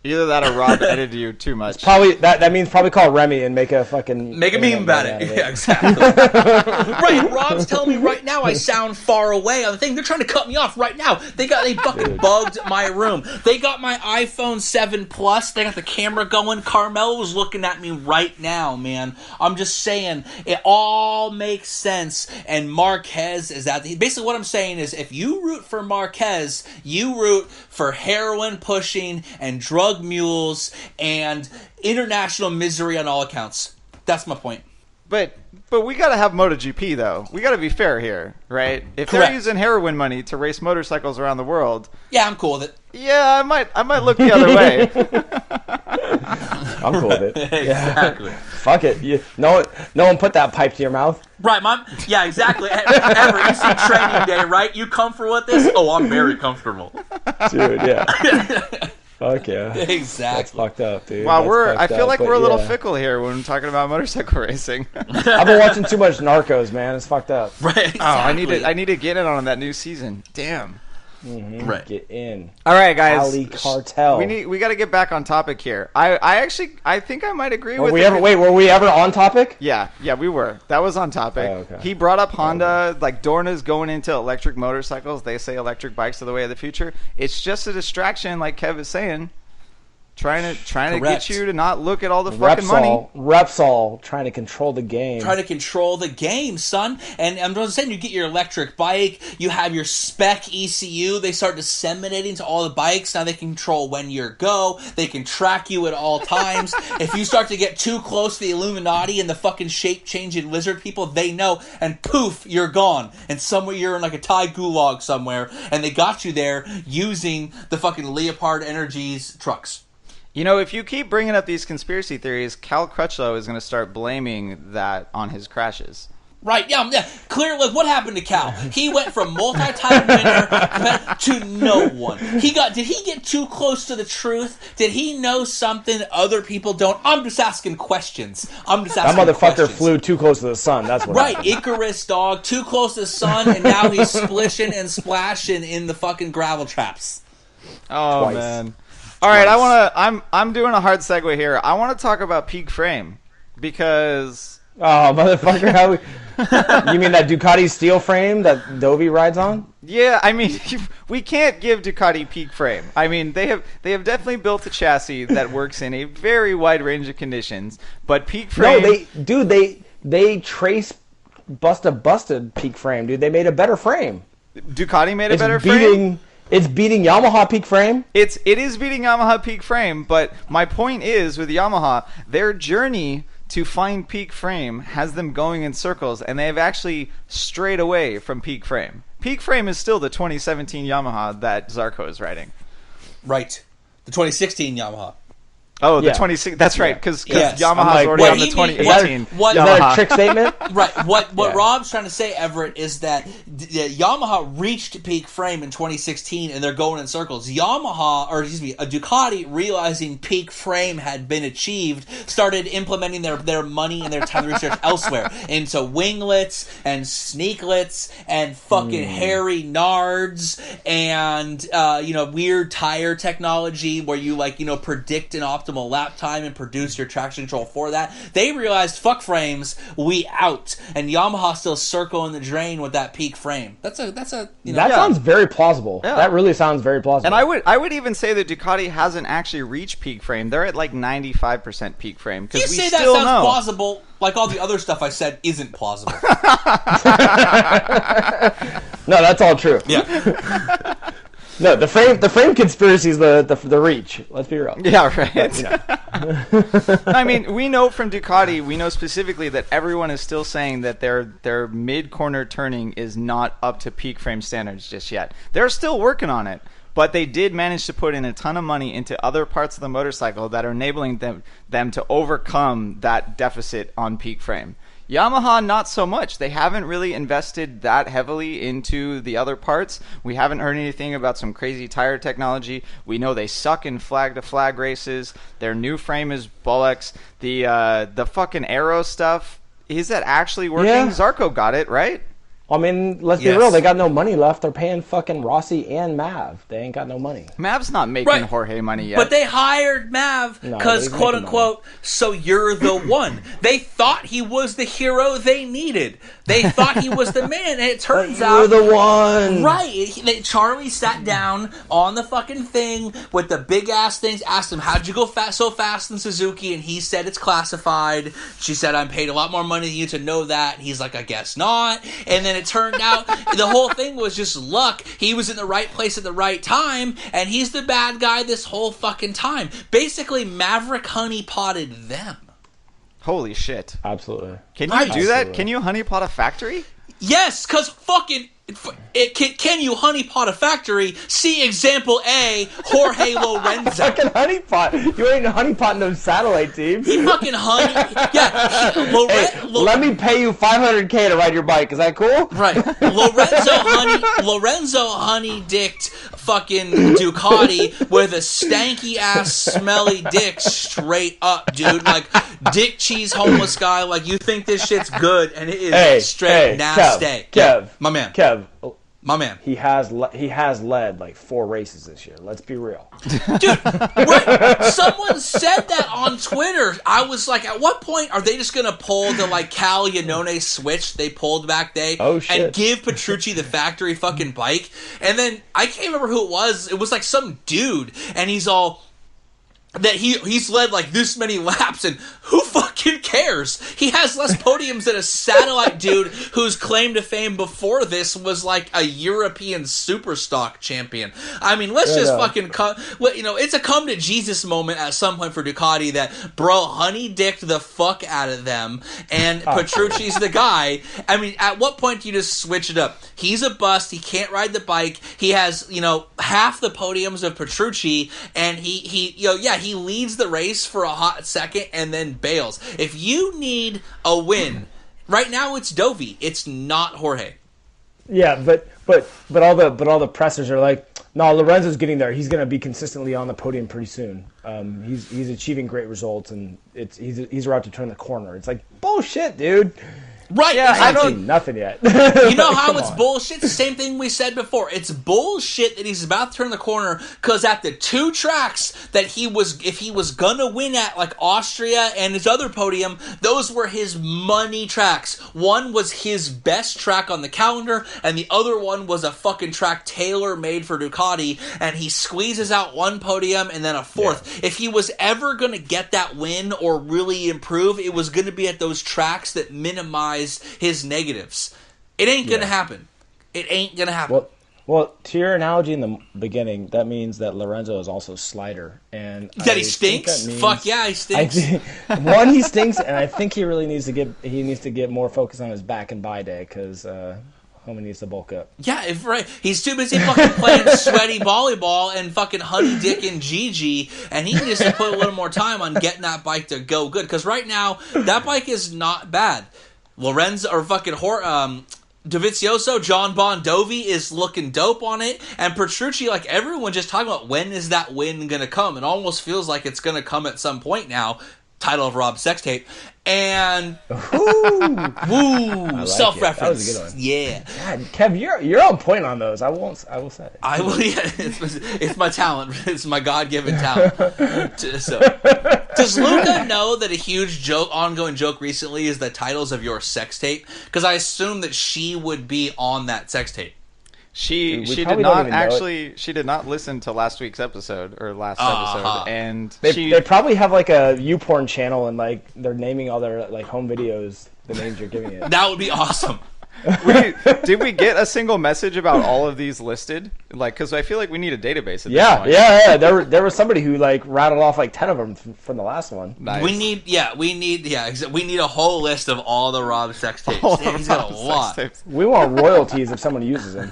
Either that or Rob edited you too much. Probably that means probably call Remy and make a meme about it. Yeah, exactly. Right, Rob's telling me right now I sound far away on the thing. They're trying to cut me off right now. They fucking bugged my room. They got my iPhone 7 Plus. They got the camera going. Carmelo's looking at me right now, man. I'm just saying it all makes sense. And Marquez is out. Basically, what I'm saying is, if you root for Marquez, you root for heroin pushing and drug mules and international misery on all accounts. That's my point. But we gotta have MotoGP though. We gotta be fair here, right? If Correct. they're using heroin money to race motorcycles around the world, yeah, I'm cool with it. Yeah, I might look the other way. I'm cool with it. Exactly. Fuck it. No one put that pipe to your mouth. Right, Mom? Yeah, exactly. Ever, you see Training Day, right? You comfortable with this? Oh, I'm very comfortable. Dude, yeah. Fuck yeah. Exactly. That's fucked up, dude. Wow, That's I feel like we're a little yeah. fickle here when we're talking about motorcycle racing. I've been watching too much Narcos, man. It's fucked up. Right. Exactly. Oh, I need to get in on that new season. Damn. Mm-hmm. Right. Get in. All right, guys. Ali Cartel. We got to get back on topic here. I think I might agree with. Were we ever on topic? Yeah, we were. That was on topic. Oh, okay. He brought up Honda, like Dorna's going into electric motorcycles. They say electric bikes are the way of the future. It's just a distraction, like Kev is saying. Trying to get you to not look at all the fucking money. Repsol trying to control the game. Trying to control the game, son. And I'm just saying, you get your electric bike, you have your spec ECU, they start disseminating to all the bikes. Now they can control when you go. They can track you at all times. If you start to get too close to the Illuminati and the fucking shape-changing lizard people, they know. And poof, you're gone. And somewhere you're in like a Thai gulag somewhere. And they got you there using the fucking Leopard Energies trucks. If you keep bringing up these conspiracy theories, Cal Crutchlow is going to start blaming that on his crashes. Right, yeah. Clearly, what happened to Cal? He went from multi-time winner to no one. Did he get too close to the truth? Did he know something other people don't? I'm just asking questions. That motherfucker flew too close to the sun. That's what Right, happened. Icarus, dog, too close to the sun, and now he's splishing and splashing in the fucking gravel traps. Oh, Twice. man. All right, I'm doing a hard segue here. I want to talk about peak frame because Oh, motherfucker! You mean that Ducati steel frame that Dovi rides on? Yeah, I mean, we can't give Ducati peak frame. I mean, they have definitely built a chassis that works in a very wide range of conditions, but peak frame. No, they trace busted peak frame, dude. They made a better frame. Ducati made a better frame. It's beating Yamaha peak frame. It is beating Yamaha peak frame, but my point is with Yamaha, their journey to find peak frame has them going in circles, and they have actually strayed away from peak frame. Peak frame is still the 2017 Yamaha that Zarco is riding. Right. The 2016 Yamaha. Oh, the Yeah. 26. That's right, because Yes. Yamaha's I'm like, already wait, on the he- 2018. what- Is that Yamaha. a trick statement? Right. What Yeah. Rob's trying to say, Everett, is that Yamaha reached peak frame in 2016, and they're going in circles. Ducati, realizing peak frame had been achieved, started implementing their money and their time research elsewhere into winglets and sneaklets and fucking hairy nards and weird tire technology where you predict an optimal lap time and produce your traction control for that. They realized, fuck frames, we out, and Yamaha still circling the drain with that peak frame. That Sounds very plausible. Yeah. That really sounds very plausible. And I would even say that Ducati hasn't actually reached peak frame. They're at like 95% peak frame you because we say that still sounds know. plausible, like all the other stuff I said isn't plausible. No, that's all true. Yeah. No, the frame conspiracy is the reach. Let's be real. Yeah, right. You know. I mean, we know from Ducati, we know specifically that everyone is still saying that their mid-corner turning is not up to peak frame standards just yet. They're still working on it, but they did manage to put in a ton of money into other parts of the motorcycle that are enabling them to overcome that deficit on peak frame. Yamaha, not so much. They haven't really invested that heavily into the other parts. We haven't heard anything about some crazy tire technology. We know they suck in flag-to-flag races. Their new frame is bullocks. The fucking aero stuff, is that actually working? Yeah. Zarco got it, right? I mean, let's be Yes. real. They got no money left. They're paying fucking Rossi and Mav. They ain't got no money. Mav's not making Right. Jorge money yet. But they hired Mav No, because, he's quote making unquote, so you're the one. They thought he was the hero they needed. They thought he was the man, and it turns You're out. the one. Right. Charlie sat down on the fucking thing with the big ass things, asked him, how'd you go so fast in Suzuki? And he said, it's classified. She said, I'm paid a lot more money than you to know that. He's like, I guess not. And then it turned out the whole thing was just luck. He was in the right place at the right time, and he's the bad guy this whole fucking time. Basically, Maverick honeypotted them. Holy shit. Absolutely. Can you Right. do that? Absolutely. Can you honeypot a factory? Yes, because fucking... Can you honeypot a factory? See example A, Jorge Lorenzo. Fucking honeypot. You ain't honeypotting no satellite teams. He fucking honey... Yeah, Hey, let me pay you $500K to ride your bike. Is that cool? Right. Lorenzo honey dicked fucking Ducati with a stanky ass smelly dick straight up, dude. Like dick cheese homeless guy. Like you think this shit's good and it is straight nasty. Kev, my man. Kev, My man. he has led like 4 races this year. Let's be real. Dude, right. Someone said that on Twitter. I was like, at what point are they just going to pull the like Cal Iannone switch they pulled back day Oh, shit. and give Petrucci the factory fucking bike? And then I can't remember who it was. It was like some dude, and he's all... that he's led like this many laps, and who fucking cares? He has less podiums than a satellite dude whose claim to fame before this was like a European superstock champion. I mean, let's just fucking it's a come to Jesus moment at some point for Ducati that bro honey dicked the fuck out of them, and Petrucci's the guy. I mean, at what point do you just switch it up? He's a bust. He can't ride the bike. He has half the podiums of Petrucci, and he leads the race for a hot second and then bails. If you need a win, right now it's Dovi. It's not Jorge. Yeah, but all the pressers are like, no, Lorenzo's getting there. He's going to be consistently on the podium pretty soon. He's achieving great results, and he's about to turn the corner. It's like bullshit, dude. Right, Yeah, I exactly. haven't seen nothing yet. You know how Come it's on. bullshit? The same thing we said before. It's bullshit that he's about to turn the corner because at the 2 tracks that if he was gonna win at, like Austria and his other podium, those were his money tracks. One was his best track on the calendar, and the other one was a fucking track tailor-made for Ducati, and he squeezes out one podium and then a 4th. Yeah. If he was ever gonna get that win or really improve, it was gonna be at those tracks that minimize his negatives. It ain't gonna happen. It ain't gonna happen. Well, to your analogy in the beginning, that means that Lorenzo is also slider, and that he stinks. That means, Fuck yeah, he stinks. One, he stinks, and I think he really needs to get more focus on his back and by day because Homie needs to bulk up. Yeah, right. He's too busy fucking playing sweaty volleyball and fucking Honey Dick and Gigi, and he needs to put a little more time on getting that bike to go good. Because right now, that bike is not bad. Lorenzo or fucking Dovizioso, John Bon Jovi is looking dope on it, and Petrucci, like everyone, just talking about when is that win gonna come. It almost feels like it's gonna come at some point now. Title of Rob's sex tape, and like self-reference. That was a good one. Yeah, God, Kev, you're on point on those. I will say. I will. Yeah, it's my talent. It's my God-given talent. So, does Luca know that a huge ongoing joke recently is the titles of your sex tape? Because I assume that she would be on that sex tape. She did not actually. She did not listen to last week's episode or last episode, and they probably have like a YouPorn channel, and like they're naming all their like home videos the names you're giving it. That would be awesome. Did we get a single message about all of these listed? Like, because I feel like we need a database. At this point. Yeah. There was somebody who like rattled off like 10 of them from the last one. Nice. We need a whole list of all the Rob sex tapes. He's got a lot. We want royalties if someone uses them.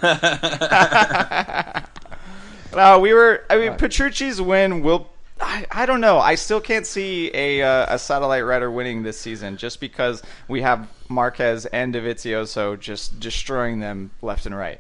Petrucci's win will. I don't know. I still can't see a satellite rider winning this season just because we have Marquez and Dovizioso just destroying them left and right.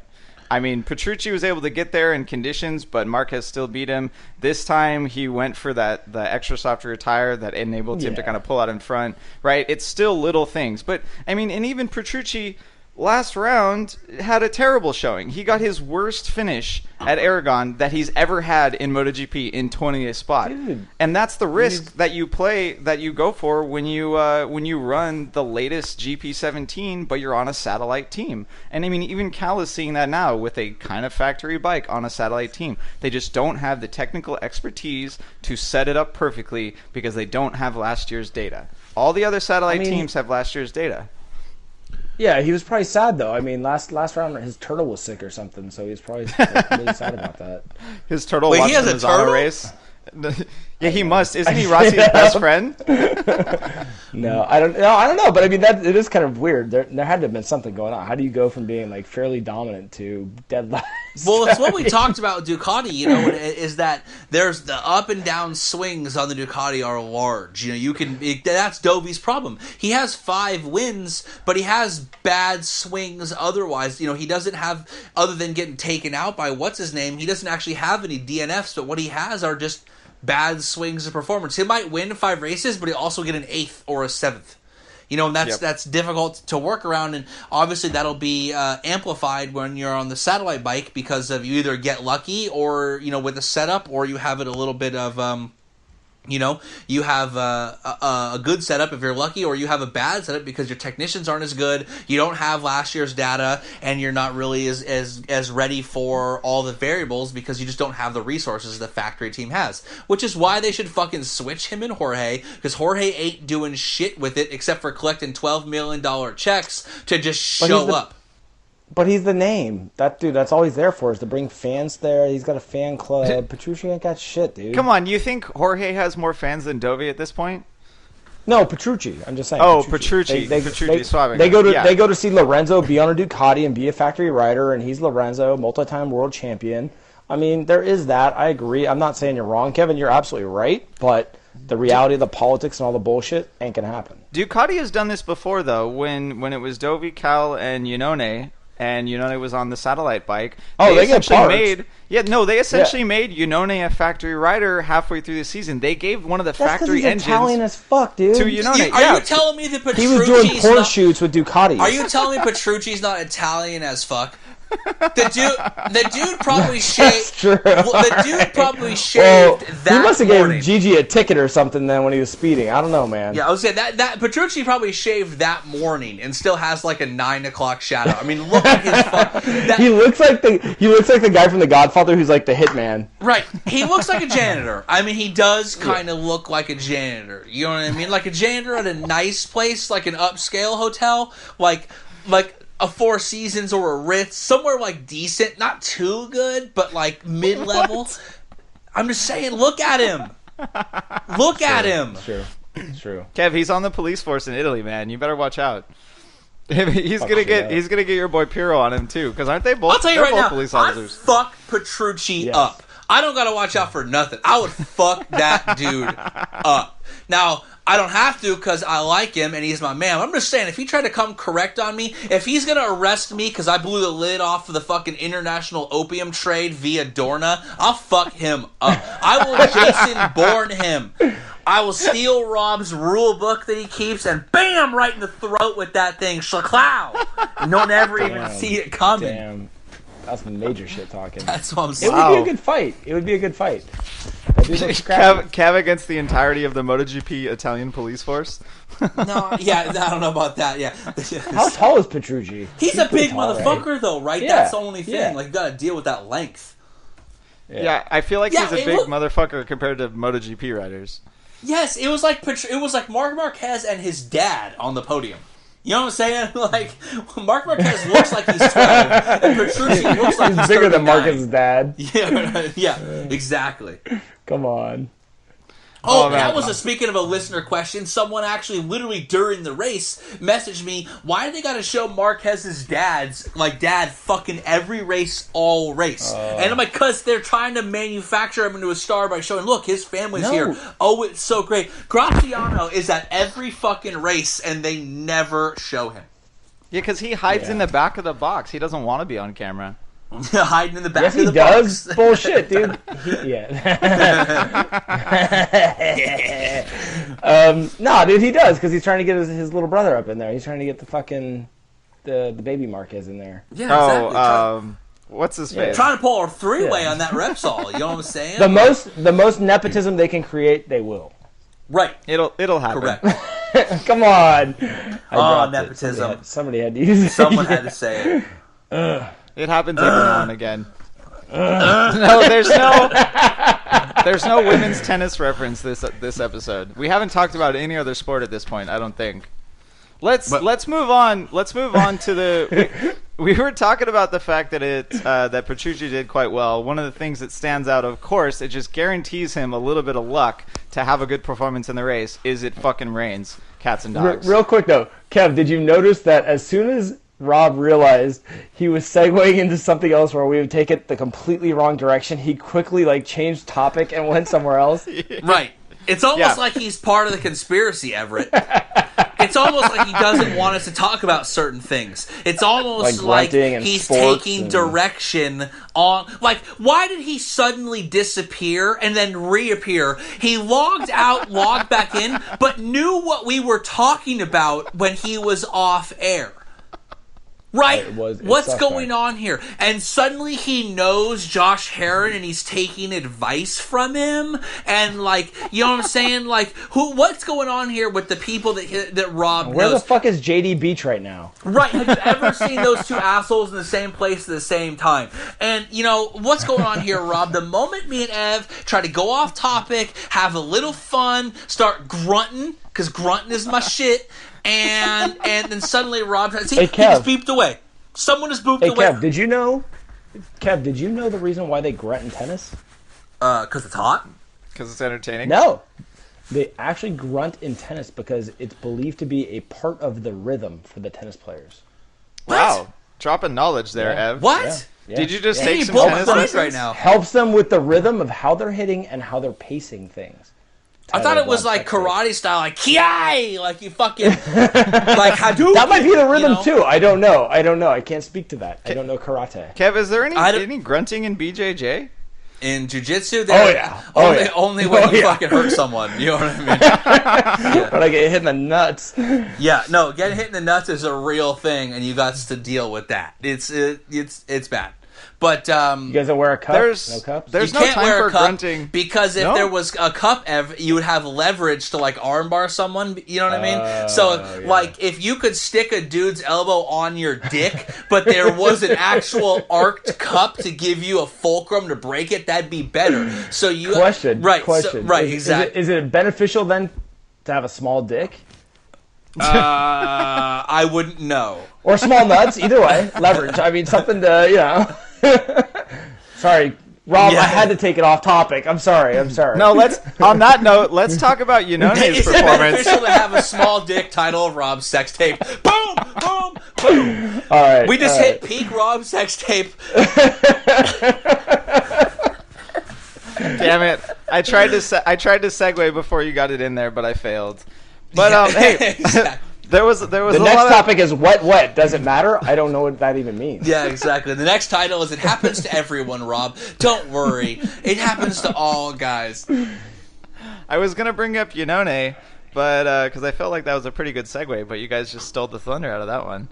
I mean, Petrucci was able to get there in conditions, but Marquez still beat him. This time he went for the extra soft rear tire that enabled him to kind of pull out in front. Right? It's still little things. But, I mean, and even Petrucci last round had a terrible showing. He got his worst finish at Aragon that he's ever had in MotoGP in 20th spot. Dude, and that's the risk that you go for when you run the latest GP17, but you're on a satellite team. And I mean, even Cal is seeing that now with a kind of factory bike on a satellite team. They just don't have the technical expertise to set it up perfectly because they don't have last year's data. All the other satellite teams have last year's data. Yeah, he was probably sad though. I mean, last round his turtle was sick or something, so he was probably really sad about that. His turtle watched he has the a turtle? race. Yeah, he must. Isn't he Rossi's best friend? No, I don't know. But I mean, it is kind of weird. There had to have been something going on. How do you go from being like fairly dominant to dead last? Well, it's what we talked about with Ducati. Is that there's the up and down swings on the Ducati are large. That's Dovi's problem. He has 5 wins, but he has bad swings otherwise. He doesn't have, other than getting taken out by what's his name. He doesn't actually have any DNFs. But what he has are just bad swings of performance. He might win 5 races, but he'll also get an 8th or a 7th. And that's difficult to work around, and obviously that'll be amplified when you're on the satellite bike because of you either get lucky or, with the setup, or you have it a little bit of, you have a good setup if you're lucky, or you have a bad setup because your technicians aren't as good, you don't have last year's data, and you're not really as ready for all the variables because you just don't have the resources the factory team has. Which is why they should fucking switch him and Jorge, because Jorge ain't doing shit with it except for collecting $12 million checks to just show up. But he's the name. That dude, that's all he's there for, is to bring fans there. He's got a fan club. Petrucci ain't got shit, dude. Come on, you think Jorge has more fans than Dovi at this point? No, Petrucci. I'm just saying. Oh, Petrucci. Petrucci swapping. They go to see Lorenzo be on a Ducati and be a factory rider, and he's Lorenzo, multi-time world champion. I mean, there is that. I agree. I'm not saying you're wrong, Kevin. You're absolutely right. But the reality of the politics and all the bullshit ain't gonna happen. Ducati has done this before, though. When it was Dovi, Cal, and Iannone. And Iannone was on the satellite bike. They essentially made Iannone a factory rider halfway through the season. They gave one of the factory engines Italian as fuck, dude. to Iannone. Are you telling me that Petrucci's He was doing porn shoots with Ducati. Are you telling me Petrucci's not Italian as fuck? The dude probably shaved. The dude probably shaved that. He must have morning. gave Gigi a ticket or something then when he was speeding. I don't know, man. Yeah, I was saying that Petrucci probably shaved that morning and still has like a 9 o'clock shadow. I mean, look at his. He looks like the guy from The Godfather who's like the hitman. Right. He looks like a janitor. I mean, he does kind of look like a janitor. You know what I mean? Like a janitor at a nice place, like an upscale hotel, like a Four Seasons or a Ritz, somewhere like decent, not too good, but like mid-level. I'm just saying, look at him. Look at him. It's true. Kev, he's on the police force in Italy, man. You better watch out. He's gonna get your boy Piro on him too, because aren't they both? I'll tell you they're right both now, police I'd officers. fuck Petrucci up. I don't gotta watch out for nothing. I would fuck that dude up. Now, I don't have to because I like him and he's my man. I'm just saying, if he tried to come correct on me, if he's going to arrest me because I blew the lid off of the fucking international opium trade via Dorna, I'll fuck him up. I will Jason Bourne him. I will steal Rob's rule book that he keeps and bam, right in the throat with that thing. Shaklow. No one ever even see it coming. Damn. That's some major shit talking. That's what I'm saying. It would be a good fight. It would be a good fight. Kev against the entirety of the MotoGP Italian police force. No, yeah, I don't know about that. Yeah, how tall is Petrucci? He's a big tall, motherfucker, right? though, right? Yeah. That's the only thing. Yeah. Like, you got to deal with that length. Yeah, I feel like he's a big motherfucker compared to MotoGP riders. Yes, it was like Marc Marquez and his dad on the podium. You know what I'm saying? Like, Marc Marquez looks like he's 12, and Petrucci looks like he's bigger 39. than Marquez's dad. Yeah, exactly. Come on. Oh, that was speaking of a listener question. Someone actually, literally during the race, messaged me, why do they got to show Marquez's dad fucking every race, all race? And I'm like, because they're trying to manufacture him into a star by showing, look, his family's here. Oh, it's so great. Graziano is at every fucking race, and they never show him. Yeah, because he hides in the back of the box. He doesn't want to be on camera. Hiding in the back yes, of the box. box. Bullshit, dude. No, dude, he does because he's trying to get his little brother up in there. He's trying to get the fucking the baby Marquez in there. Yeah, exactly. What's his face? Trying to pull a three-way on that Repsol. You know what I'm saying? The most nepotism they can create, they will. Right. It'll happen. Correct. Come on. Nepotism. Somebody had to use it. Someone had to say it. It happens every now and again. No, there's no women's tennis reference this episode. We haven't talked about any other sport at this point, I don't think. Let's move on. Let's move on to the. We were talking about the fact that that Petrucci did quite well. One of the things that stands out, of course, it just guarantees him a little bit of luck to have a good performance in the race. Is it fucking rains, cats and dogs? Real quick though, Kev, did you notice that as soon as Rob realized he was segueing into something else where we would take it the completely wrong direction, he quickly changed topic and went somewhere else? Right. It's almost like he's part of the conspiracy, Everett. It's almost like he doesn't want us to talk about certain things. It's almost like he's taking direction on... Like, why did he suddenly disappear and then reappear? He logged out, logged back in, but knew what we were talking about when he was off air. Right? What's going on here? And suddenly he knows Josh Heron and he's taking advice from him. And you know what I'm saying? What's going on here with the people that Rob knows? Where the fuck is JD Beach right now? Right. Have you ever seen those two assholes in the same place at the same time? And, what's going on here, Rob? The moment me and Ev try to go off topic, have a little fun, start grunting, because grunting is my shit, and then suddenly Rob he just beeped away. Someone just booped away. Kev, did you know the reason why they grunt in tennis? Because it's hot? Because it's entertaining? No. They actually grunt in tennis because it's believed to be a part of the rhythm for the tennis players. Wow. Dropping knowledge there, Ev. What? Yeah. Did you just take some tennis lessons right now? Helps them with the rhythm of how they're hitting and how they're pacing things. I thought it was like karate style, like kiai, like you fucking like Hadouken. That might be the rhythm too. I don't know. I can't speak to that. I don't know karate. Kev, is there any grunting in BJJ? In jiu-jitsu, only when you fucking hurt someone. You know what I mean? When I get hit in the nuts. Yeah, no, getting hit in the nuts is a real thing, and you got to deal with that. It's bad. But you guys don't wear a cup? No cups? There's you no can't time wear for a cup grunting. because if there was a cup, you would have leverage to armbar someone. You know what I mean? So if you could stick a dude's elbow on your dick, but there was an actual arced cup to give you a fulcrum to break it, that'd be better. So you question. Exactly. Is it beneficial then to have a small dick? I wouldn't know. Or small nuts, either way. Leverage. I mean, something to, Sorry, Rob, Yeah. I had to take it off topic. I'm sorry. No, on that note, let's talk about Yanone's Is it performance. beneficial to have a small dick title of Rob's sex tape? Boom, boom, boom. All right. We just hit peak Rob sex tape. Damn it! I tried to segue before you got it in there, but I failed. But hey, Exactly. there was The a next lot of, topic is what? Does it matter? I don't know what that even means. Yeah, exactly. The next title is "It Happens to Everyone." Rob, don't worry, it happens to all guys. I was gonna bring up Yanone, but because I felt like that was a pretty good segue, but you guys just stole the thunder out of that one.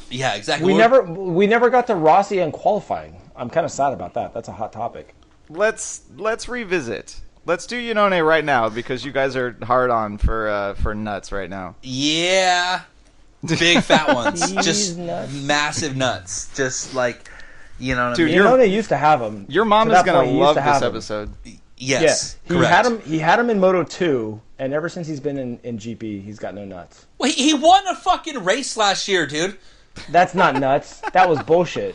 Yeah, exactly. We never got to Rossi and qualifying. I'm kind of sad about that. That's a hot topic. Let's revisit. Let's do Yanone right now because you guys are hard on for nuts right now. Yeah, big fat ones, These just nuts. Massive nuts, just like what Dude, I mean. You know they used to have them. Your mom To is that gonna point, he used love to this have 'em. episode. Yes, Yeah, correct. he had him in Moto 2, and ever since he's been in GP, he's got no nuts. Well, he won a fucking race last year, dude. That's not nuts. That was bullshit.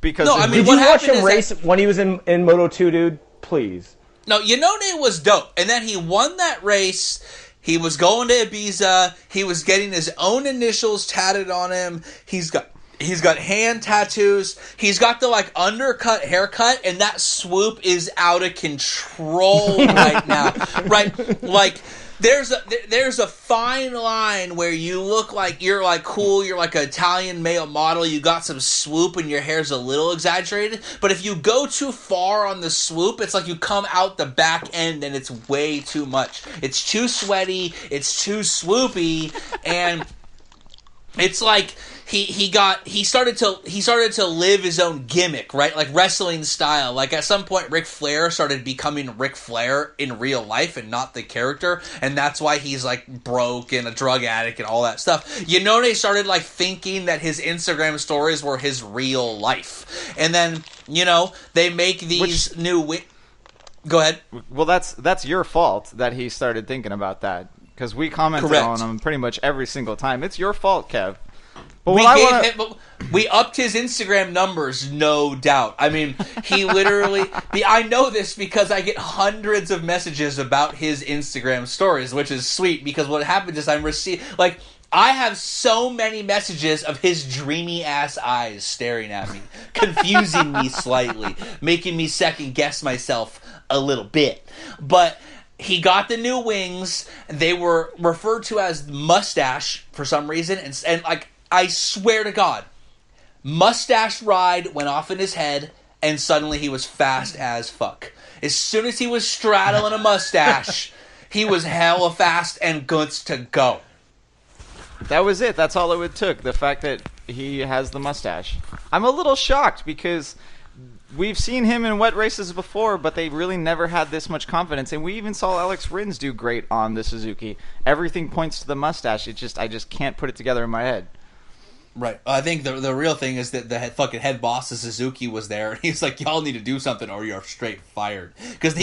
Because No, I mean, Did what you watch happened him is race when he was in Moto 2, dude? Please. No, Yanone was dope. And then he won that race. He was going to Ibiza. He was getting his own initials tatted on him. He's got hand tattoos. He's got the like undercut haircut, and that swoop is out of control right now. Right? Like there's a fine line where you look like you're like cool, you're like an Italian male model, you got some swoop and your hair's a little exaggerated, but if you go too far on the swoop, it's like you come out the back end and it's way too much. It's too sweaty, it's too swoopy, and it's like he started to live his own gimmick, right? Like wrestling style. Like at some point Ric Flair started becoming Ric Flair in real life and not the character, and that's why he's like broke and a drug addict and all that stuff. Yanone started like thinking that his Instagram stories were his real life. And then, they make these Go ahead. well, that's your fault that he started thinking about that because we commented Correct. on him pretty much every single time. It's your fault, Kev. But We upped his Instagram numbers, no doubt. I mean, he literally... I know this because I get hundreds of messages about his Instagram stories, which is sweet, because what happens is I have so many messages of his dreamy-ass eyes staring at me, confusing me slightly, making me second-guess myself a little bit. But... he got the new wings. They were referred to as mustache for some reason. And like, I swear to God, mustache ride went off in his head, and suddenly he was fast as fuck. As soon as he was straddling a mustache, he was hella fast and good to go. that was it. That's all it took. The fact that he has the mustache. I'm a little shocked because we've seen him in wet races before, but they really never had this much confidence. And we even saw Alex Rins do great on the Suzuki. Everything points to the mustache. I just can't put it together in my head. Right. I think the real thing is that the fucking head boss of Suzuki was there, and he's like, "Y'all need to do something, or you're straight fired." Because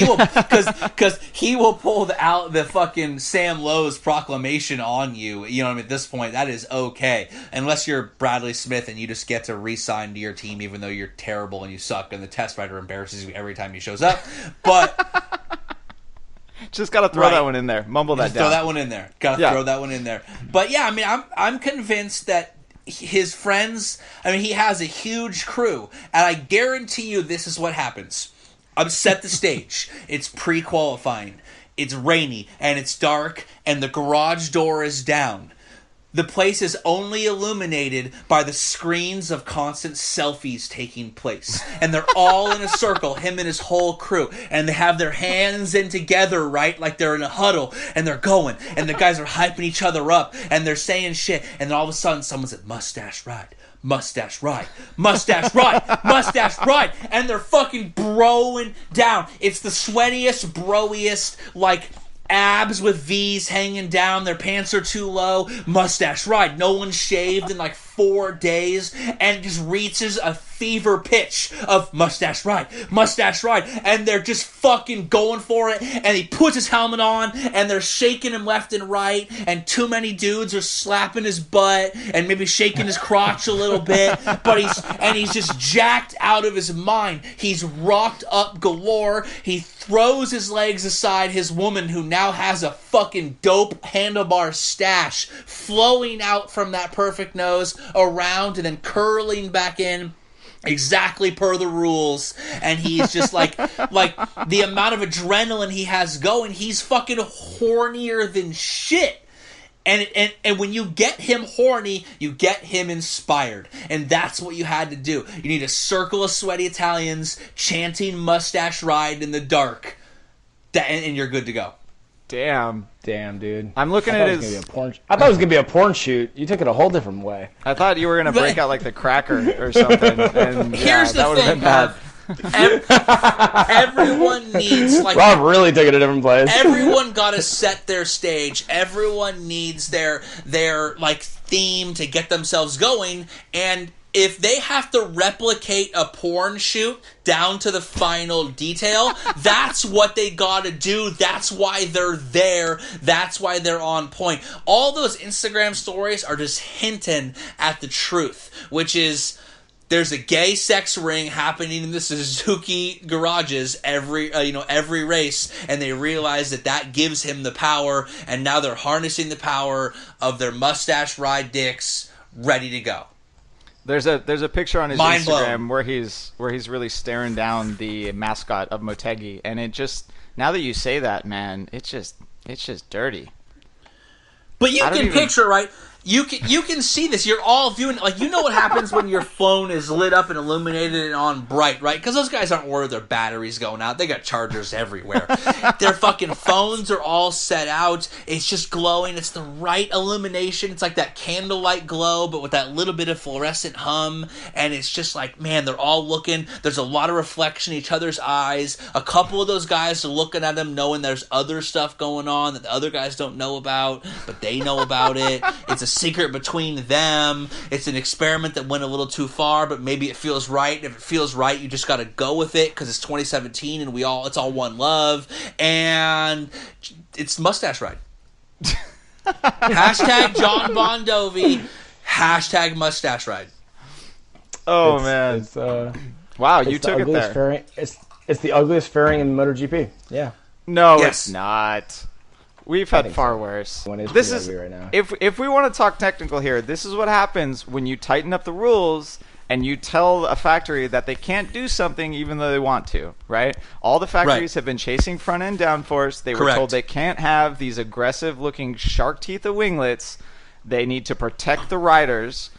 he will pull the fucking Sam Lowe's proclamation on you. You know what I mean? At this point, that is okay, unless you're Bradley Smith and you just get to re-sign to your team, even though you're terrible and you suck, and the test rider embarrasses you every time he shows up. But Just gotta throw that one in there. Mumble that just down. throw that one in there. Throw that one in there. But yeah, I mean, I'm convinced that his friends, I mean, he has a huge crew, and I guarantee you this is what happens. I'm set the stage. It's pre-qualifying. It's rainy, and it's dark, and the garage door is down. The place is only illuminated by the screens of constant selfies taking place. And they're all in a circle, him and his whole crew. And they have their hands in together, right? Like they're in a huddle. And they're going. And the guys are hyping each other up. And they're saying shit. And then all of a sudden, someone said, "Mustache ride. Mustache ride. Mustache ride. Mustache ride." And they're fucking broing down. It's the sweatiest, broiest, like... abs with V's hanging down, their pants are too low, mustache ride, no one's shaved in like 4 days and just reaches a fever pitch of mustache ride, and they're just fucking going for it, and he puts his helmet on, and they're shaking him left and right, and too many dudes are slapping his butt, and maybe shaking his crotch a little bit, but he's just jacked out of his mind. He's rocked up galore. He throws his legs aside, his woman, who now has a fucking dope handlebar stash flowing out from that perfect nose around and then curling back in exactly per the rules, and he's just like the amount of adrenaline he has going, he's fucking hornier than shit. And when you get him horny, you get him inspired. And that's what you had to do. You need a circle of sweaty Italians chanting mustache ride in the dark. And you're good to go. Damn, dude. I'm looking at his... I thought it was going to be a porn shoot. You took it a whole different way. I thought you were going to break out like the cracker or something. And here's the thing, everyone needs like Rob really took it a different place. Everyone got to set their stage. Everyone needs their like theme to get themselves going, and if they have to replicate a porn shoot down to the final detail, that's what they gotta do. That's why they're there. That's why they're on point. All those Instagram stories are just hinting at the truth, which is there's a gay sex ring happening in the Suzuki garages every race, and they realize that gives him the power, and now they're harnessing the power of their mustache ride dicks ready to go. There's a picture on his Mind Instagram blown. where he's really staring down the mascot of Motegi, and it just, now that you say that, man, it's just dirty. But you can picture, right? You can see this. You're all viewing it. Like, you know what happens when your phone is lit up and illuminated and on bright, right? Because those guys aren't worried their batteries going out. They got chargers everywhere. Their fucking phones are all set out. It's just glowing. It's the right illumination. It's like that candlelight glow, but with that little bit of fluorescent hum. And it's just like, man, they're all looking. There's a lot of reflection in each other's eyes. A couple of those guys are looking at them knowing there's other stuff going on that the other guys don't know about, but they know about it. It's a secret between them. It's an experiment that went a little too far, but maybe it feels right. And if it feels right, you just got to go with it because it's 2017 and it's all one love. And it's mustache ride. Hashtag John Bon Jovi. Hashtag mustache ride. Oh, man. Wow, you took it there. It's the ugliest fairing in MotoGP. Yeah. No, yes. It's not. We've had far worse. This is right now. If we want to talk technical here, this is what happens when you tighten up the rules and you tell a factory that they can't do something even though they want to, right? All the factories have been chasing front end downforce. They were told they can't have these aggressive looking shark teeth of winglets. They need to protect the riders,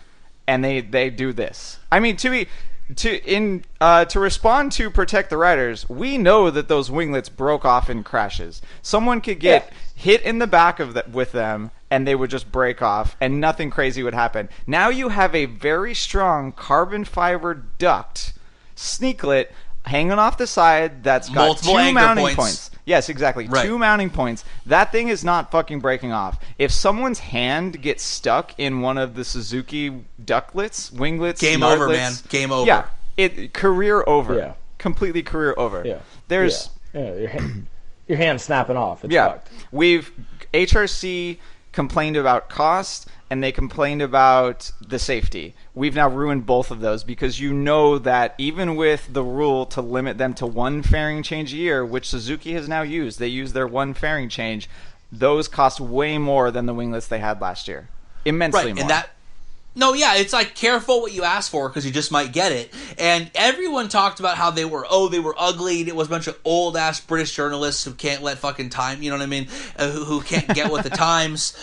and they do this. I mean, to respond to protect the riders, we know that those winglets broke off in crashes. Someone could get hit in the back with them, and they would just break off, and nothing crazy would happen. Now you have a very strong carbon fiber duct sneaklet hanging off the side that's got multiple two mounting points. points. Yes, exactly. Right. 2 mounting points. That thing is not fucking breaking off. If someone's hand gets stuck in one of the Suzuki ductlets, winglets, game nardlets, over, man. Game over. Yeah, career over. Yeah. Completely career over. Yeah. There's your hand's snapping off. It's fucked. HRC complained about cost, and they complained about the safety. We've now ruined both of those because you know that even with the rule to limit them to 1 fairing change a year, which Suzuki has now used, they use their 1 fairing change, those cost way more than the winglets they had last year. Immensely more. It's like careful what you ask for because you just might get it. And everyone talked about how they were ugly. And it was a bunch of old ass British journalists who can't let fucking time, you know what I mean? Who can't get with the times.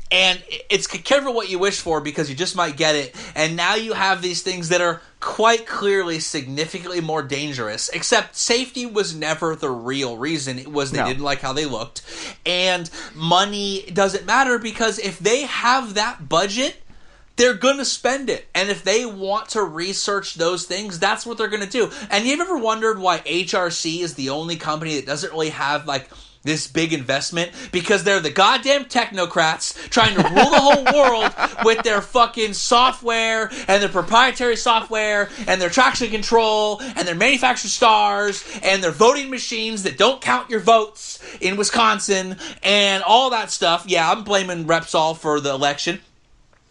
And it's careful what you wish for because you just might get it. And now you have these things that are quite clearly significantly more dangerous, except safety was never the real reason. It was they didn't like how they looked. And money doesn't matter because if they have that budget they're going to spend it. And if they want to research those things, that's what they're going to do. And you've ever wondered why HRC is the only company that doesn't really have, like, this big investment? Because they're the goddamn technocrats trying to rule the whole world with their fucking software and their proprietary software and their traction control and their manufacturer stars and their voting machines that don't count your votes in Wisconsin and all that stuff. Yeah, I'm blaming Repsol for the election.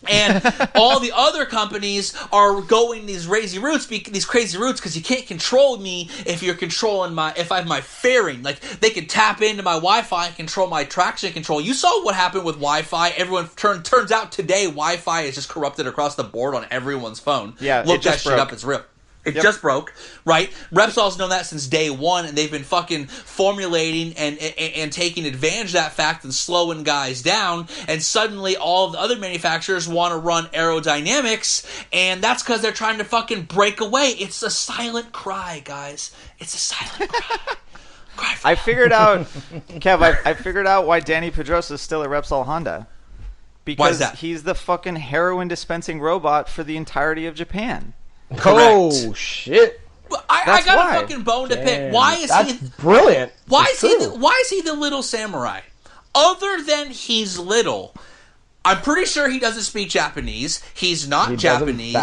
And all the other companies are going these crazy routes because you can't control me if you're controlling if I have my fairing. Like, they can tap into my Wi-Fi and control my traction control. You saw what happened with Wi-Fi. Turns out today Wi-Fi is just corrupted across the board on everyone's phone. Yeah, look that shit up. It's real. It just broke, right? Repsol's known that since day one, and they've been fucking formulating and taking advantage of that fact and slowing guys down, and suddenly all of the other manufacturers want to run aerodynamics, and that's because they're trying to fucking break away. It's a silent cry, guys. It's a silent cry. I figured out, Kev, I figured out why Danny Pedrosa is still at Repsol Honda. Because why is that? He's the fucking heroin dispensing robot for the entirety of Japan. Correct. Oh shit! I got a fucking bone to pick. Why is That's he brilliant? Why is he the little samurai? Other than he's little, I'm pretty sure he doesn't speak Japanese. He's not Japanese.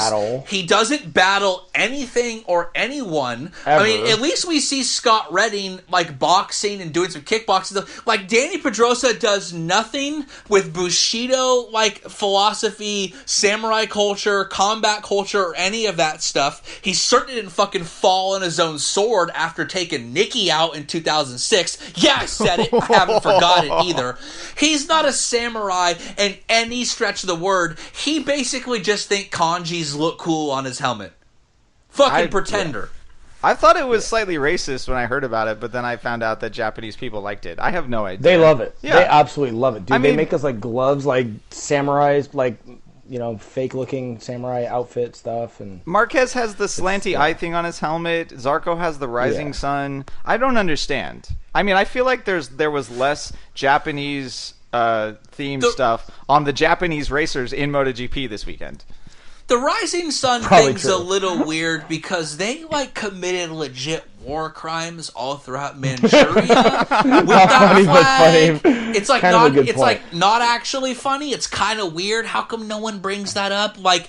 He doesn't battle anything or anyone. Ever. I mean, at least we see Scott Redding, like, boxing and doing some kickboxing. Like, Danny Pedrosa does nothing with Bushido, like, philosophy, samurai culture, combat culture, or any of that stuff. He certainly didn't fucking fall on his own sword after taking Nikki out in 2006. Yeah, I said it. I haven't forgotten it either. He's not a samurai, and any stretch of the word. He basically just think kanjis look cool on his helmet. Fucking pretender. Yeah. I thought it was slightly racist when I heard about it, but then I found out that Japanese people liked it. I have no idea. They love it. Yeah. They absolutely love it, dude. I They mean, make us like gloves, like samurais, like, you know, fake looking samurai outfit stuff. And Marquez has the slanty eye thing on his helmet. Zarco has the rising sun. I don't understand. I mean, I feel like there was less Japanese themed stuff on the Japanese racers in MotoGP this weekend. The Rising Sun thing's a little weird because they, like, committed legit war crimes all throughout Manchuria with that flag. It's like not actually funny. It's kind of weird. How come no one brings that up? Like,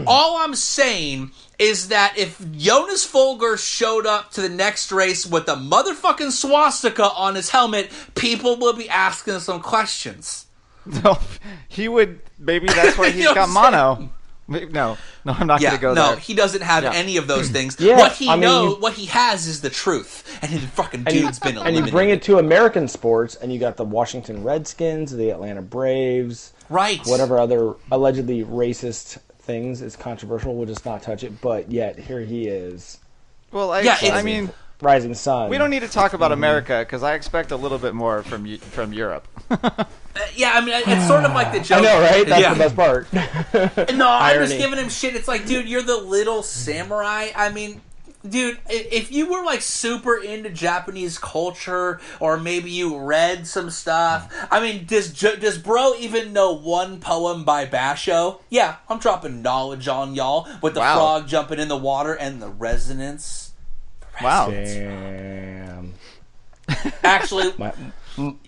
all I'm saying is that if Jonas Folger showed up to the next race with a motherfucking swastika on his helmet, people will be asking some questions. No, he would. Maybe that's why he's got mono. No, I'm not going to go there. No, he doesn't have any of those things. Yeah, what he has is the truth, and his fucking dude's been eliminated. And you bring it to American sports, and you got the Washington Redskins, the Atlanta Braves, right? Whatever other allegedly racist things is controversial. We'll just not touch it. But yet here he is. Well, I mean, Rising Sun. We don't need to talk about America because I expect a little bit more from Europe. Yeah, I mean, it's sort of like the joke. I know, right? That's the best part. No, I'm just giving him shit. It's like, dude, you're the little samurai. I mean, dude, if you were, like, super into Japanese culture, or maybe you read some stuff, I mean, does bro even know one poem by Basho? Yeah, I'm dropping knowledge on y'all with the frog jumping in the water and the resonance. Wow. Damn. Actually...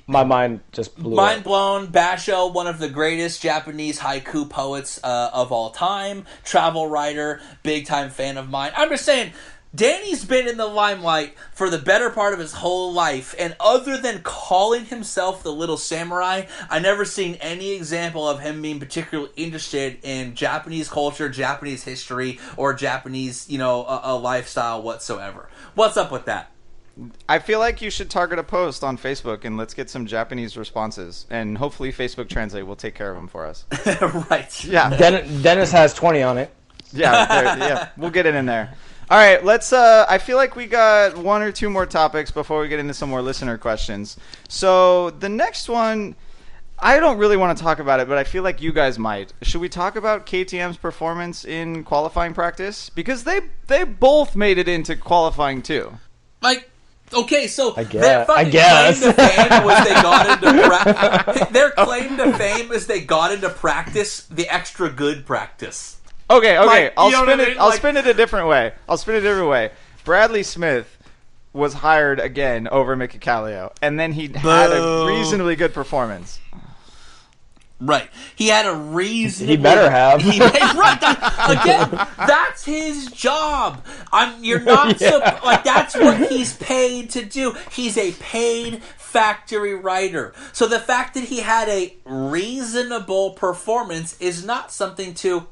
My mind just blew Mind up. blown. Basho, one of the greatest Japanese haiku poets of all time. Travel writer. Big time fan of mine. I'm just saying, Danny's been in the limelight for the better part of his whole life. And other than calling himself the little samurai, I never seen any example of him being particularly interested in Japanese culture, Japanese history, or Japanese, a lifestyle whatsoever. What's up with that? I feel like you should target a post on Facebook and let's get some Japanese responses. And hopefully Facebook Translate will take care of them for us. Right. Yeah. Dennis has 20 on it. Yeah, we'll get it in there. All right, let's. I feel like we got one or two more topics before we get into some more listener questions. So the next one, I don't really want to talk about it, but I feel like you guys might. Should we talk about KTM's performance in qualifying practice? Because they both made it into qualifying too. Like, Okay, so I their fucking guess. claim to fame was they got into their claim to fame is they got into practice, the extra good practice. Okay. Like, I'll you know spin what I it. mean? I'll Like- spin it a different way. Bradley Smith was hired again over Mickey Callio, and then he had a Boo. reasonably good performance. Right. He had a reason. He better have. Again, that's his job. You're not that's what he's paid to do. He's a paid factory rider. So the fact that he had a reasonable performance is not something to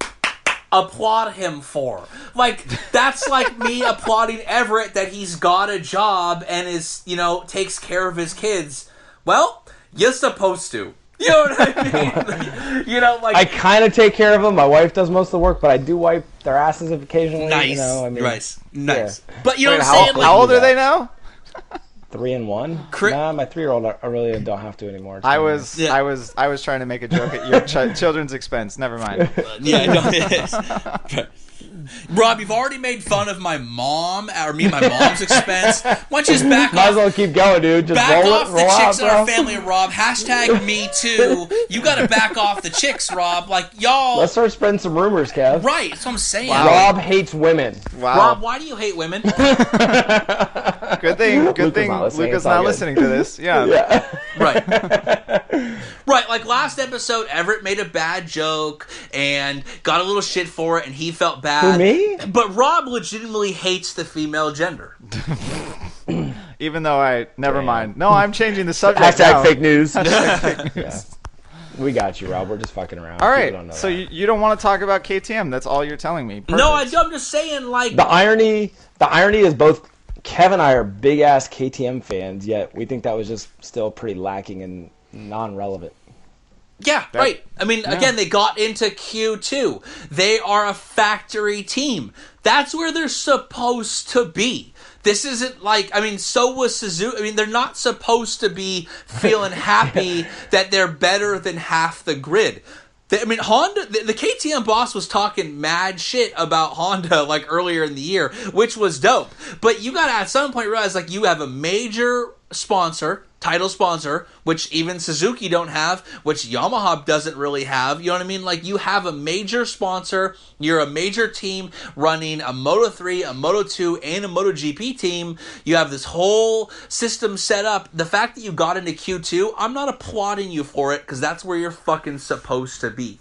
applaud him for. Like, that's like me applauding Everett that he's got a job and is, takes care of his kids. Well, you're supposed to. You know what I mean? I kind of take care of them. My wife does most of the work, but I do wipe their asses occasionally. Nice. Nice. Yeah. But you know what I'm saying? How old are they now? 3 and 1. Nah, my 3-year-old, I really don't have to anymore. I was trying to make a joke at your children's expense. Never mind. Rob, you've already made fun of my mom, or me and my mom's expense. Why don't you just back Might off? as well keep going, dude. Just Back roll off it, the roll chicks out, in our bro. family, Rob. Hashtag me too. You gotta back off the chicks, Rob. Like, y'all. Let's start spreading some rumors, Kev. Right, that's what I'm saying. Wow. Rob hates women. Wow. Rob, why do you hate women? Good thing not listening. Luca's It's all not good. listening to this. Yeah. Yeah. Right, like last episode, Everett made a bad joke and got a little shit for it, and he felt bad. Who, me? But Rob legitimately hates the female gender. Even though never mind. No, I'm changing the subject Hashtag now. fake news. Fake news. Yeah. We got you, Rob. We're just fucking around. All People right. don't know So that. you don't want to talk about KTM. That's all you're telling me. Perfect. No, I'm just saying, like... The irony is both Kev and I are big ass KTM fans, yet we think that was just still pretty lacking and non-relevant. Yeah, right. I mean, again, they got into Q2. They are a factory team. That's where they're supposed to be. This isn't like, so was Suzuki. They're not supposed to be feeling happy that they're better than half the grid. Honda, the KTM boss was talking mad shit about Honda like earlier in the year, which was dope. But you gotta at some point realize like you have a major sponsor, title sponsor, which even Suzuki don't have, which Yamaha doesn't really have. You know what I mean? Like you have a major sponsor, you're a major team running a Moto3, a Moto2, and a MotoGP team. You have this whole system set up. The fact that you got into Q2, I'm not applauding you for it because that's where you're fucking supposed to be.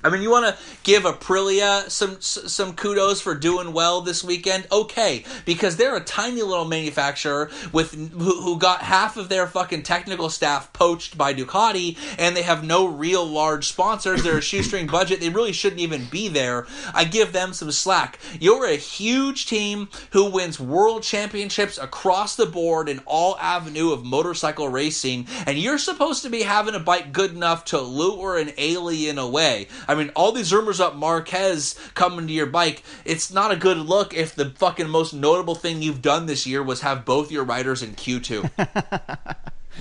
You want to give Aprilia some kudos for doing well this weekend? Okay, because they're a tiny little manufacturer who got half of their fucking technical staff poached by Ducati, and they have no real large sponsors. They're a shoestring budget. They really shouldn't even be there. I give them some slack. You're a huge team who wins world championships across the board in all avenue of motorcycle racing, and you're supposed to be having a bike good enough to lure an alien away. All these rumors about Marquez coming to your bike, it's not a good look if the fucking most notable thing you've done this year was have both your riders in Q2.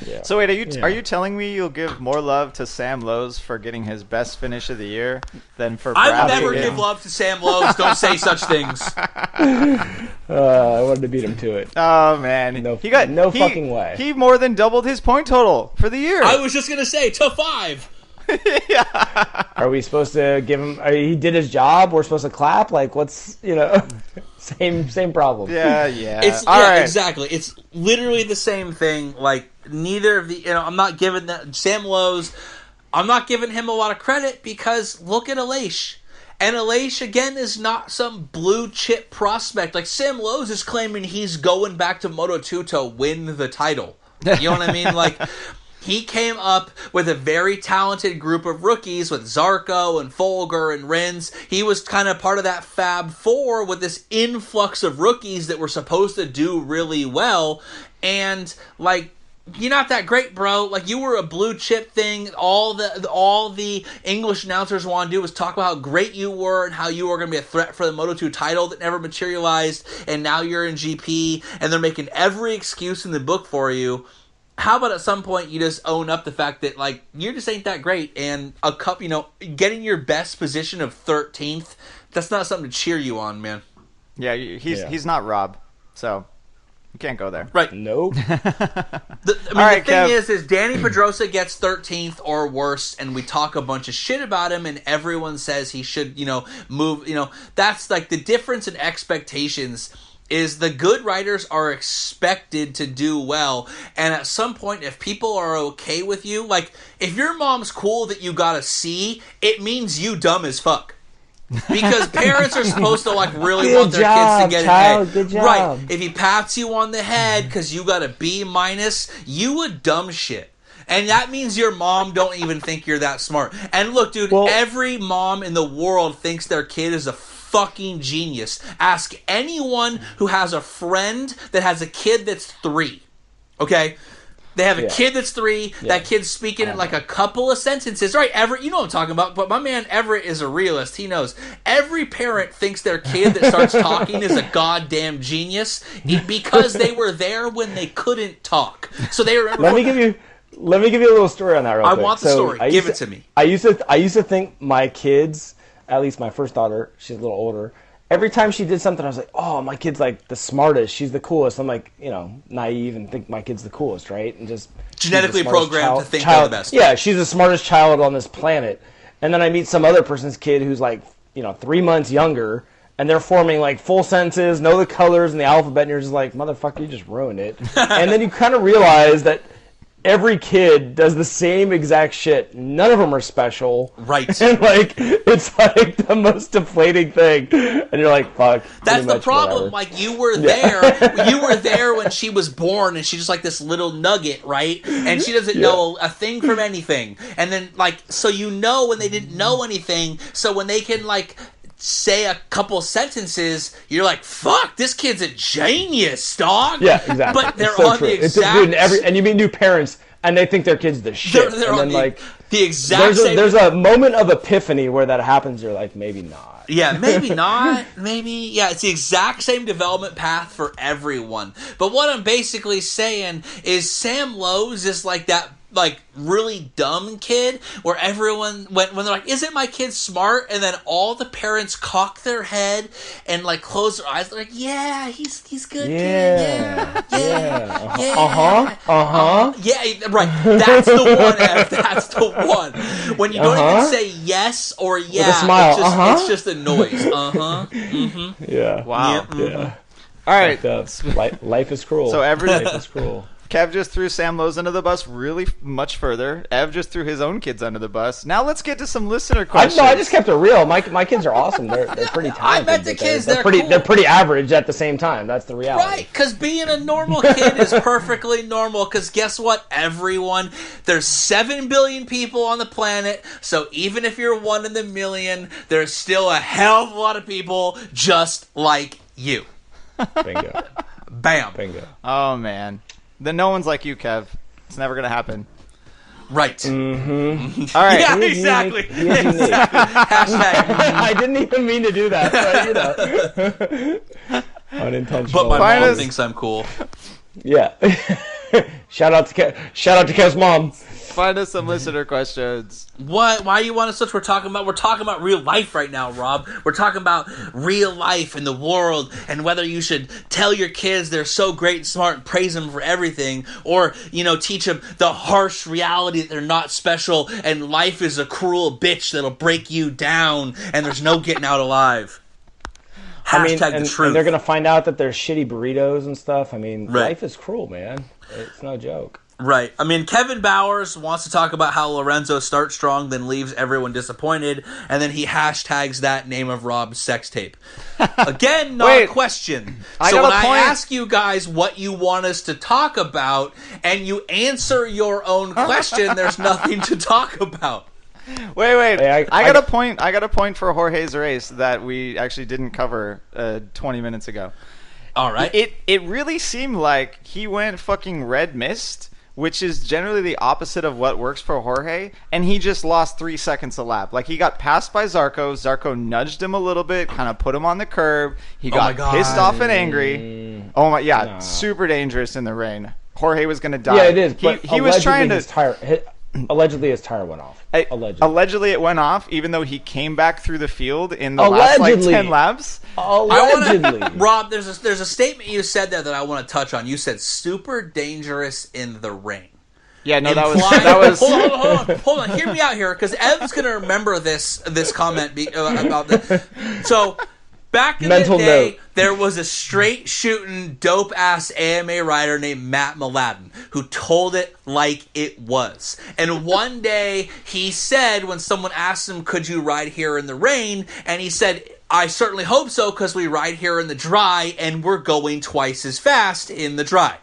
Yeah. So wait, are you telling me you'll give more love to Sam Lowe's for getting his best finish of the year than for I Bradley? would never give love to Sam Lowe's. Don't say such things. I wanted to beat him to it. Oh man, fucking way. He more than doubled his point total for the year. I was just gonna say to 5. Are we supposed to give him? He did his job. We're supposed to clap. Like, what's same problem. Yeah. It's All right. exactly. It's literally the same thing. Like neither of the. I'm not giving that Sam Lowe's. I'm not giving him a lot of credit because look at Aleix. And Aleix, again, is not some blue chip prospect. Like Sam Lowe's is claiming he's going back to Moto2 to win the title. You know what I mean? Like. He came up with a very talented group of rookies with Zarco and Folger and Rins. He was kind of part of that Fab Four with this influx of rookies that were supposed to do really well. And, like, you're not that great, bro. Like, you were a blue chip thing. All the English announcers wanted to do was talk about how great you were and how you were going to be a threat for the Moto2 title that never materialized. And now you're in GP, and they're making every excuse in the book for you. How about at some point you just own up the fact that like you just ain't that great, and getting your best position of 13th, that's not something to cheer you on, man. Yeah, he's not Rob, so You can't go there. Right. Nope. The thing is Danny Pedrosa gets 13th or worse, and we talk a bunch of shit about him, and everyone says he should, move. That's like the difference in expectations. Is the good riders are expected to do well, and at some point, if people are okay with you, like if your mom's cool that you got a C, it means you dumb as fuck. Because parents are supposed to like really want their kids to get an A. Good job. Right. If he pats you on the head because you got a B minus, you a dumb shit. And that means your mom don't even think you're that smart. And look, dude, every mom in the world thinks their kid is a fucking genius. Ask anyone who has a friend that has a kid that's 3. Okay? They have a kid that's 3. Yeah. That kid's speaking in like a couple of sentences. Right, Everett, you know what I'm talking about. But my man Everett is a realist. He knows. Every parent thinks their kid that starts talking is a goddamn genius because they were there when they couldn't talk. So they remember. Let me give you a little story on that real quick. I want the story. Give it to me. I used to think my kids, at least my first daughter, she's a little older, every time she did something, I was like, oh, my kid's like the smartest. She's the coolest. I'm like, naive and think my kid's the coolest, right? And just genetically programmed to think they're the best. Yeah, she's the smartest child on this planet. And then I meet some other person's kid who's like, 3 months younger, and they're forming like full sentences, know the colors and the alphabet, and you're just like, motherfucker, you just ruined it. And then you kind of realize that every kid does the same exact shit. None of them are special. Right. And, it's like the most deflating thing. And you're like, fuck. That's the problem. Whatever. Like, you were there. You were there when she was born, and she's just like this little nugget, right? And she doesn't know a thing from anything. And then, so when they didn't know anything, so when they can, say a couple sentences, you're like, fuck, this kid's a genius, dog. Yeah, exactly. But they're on the exact... and you meet new parents, and they think their kid's the shit. They're and on then, the exact same... There's a moment of epiphany where that happens, you're like, maybe not. Yeah, maybe not. Maybe. Yeah, it's the exact same development path for everyone. But what I'm basically saying is Sam Lowe's is like that really dumb kid where everyone when they're like, isn't my kid smart? And then all the parents cock their head and close their eyes. They're like, yeah, he's good kid. Yeah. Yeah, right. That's the one, Ev. That's the one. When you don't even say yes or yeah, with a smile. It's just a noise. Yeah. Wow. Yeah. All right. Life is cruel. So life is cruel. Kev just threw Sam Lowe's under the bus really much further. Ev just threw his own kids under the bus. Now let's get to some listener questions. I just kept it real. My kids are awesome. They're pretty talented. I met the kids. They're pretty. Cool. They're pretty average at the same time. That's the reality. Right, because being a normal kid is perfectly normal. Because guess what, everyone? There's 7 billion people on the planet. So even if you're 1 in a million, there's still a hell of a lot of people just like you. Bingo. Bam. Bingo. Oh man. Then no one's like you, Kev. It's never going to happen. Right. Mm-hmm. All right. Yeah, exactly. Hashtag. I didn't even mean to do that, but unintentional. But my mom thinks I'm cool. Yeah. Shout out to Kev's mom. Find us some listener questions. What? Why you want to switch? We're talking about real life right now, Rob. We're talking about real life in the world and whether you should tell your kids they're so great and smart and praise them for everything, or teach them the harsh reality that they're not special and life is a cruel bitch that'll break you down and there's no getting out alive. Hashtag the truth. And they're gonna find out that there's shitty burritos and stuff. Life is cruel, man. It's no joke. Right. Kevin Bowers wants to talk about how Lorenzo starts strong, then leaves everyone disappointed, and then he hashtags that name of Rob's sex tape. Again, not a question. So when I ask you guys what you want us to talk about, and you answer your own question, there's nothing to talk about. Wait. Hey, I got a point for Jorge's race that we actually didn't cover 20 minutes ago. All right. It really seemed like he went fucking red mist, which is generally the opposite of what works for Jorge, and he just lost 3 seconds a lap. He got passed by Zarco. Zarco nudged him a little bit, kind of put him on the curb. He got pissed off and angry. Oh my, yeah, super dangerous in the rain. Jorge was going to die. Yeah, it is. But he was trying to... Allegedly, his tire went off. Allegedly, it went off, even though he came back through the field in the last like 10 laps. Allegedly, Rob, there's a statement you said there that I want to touch on. You said super dangerous in the rain. Yeah, no, that was. Hold on. Hear me out here, because Ev's gonna remember this comment about this. So. Back in the day, there was a straight shooting, dope ass AMA rider named Matt Mladen who told it like it was. And one day he said, when someone asked him, "Could you ride here in the rain?" and he said, "I certainly hope so, because we ride here in the dry, and we're going twice as fast in the dry."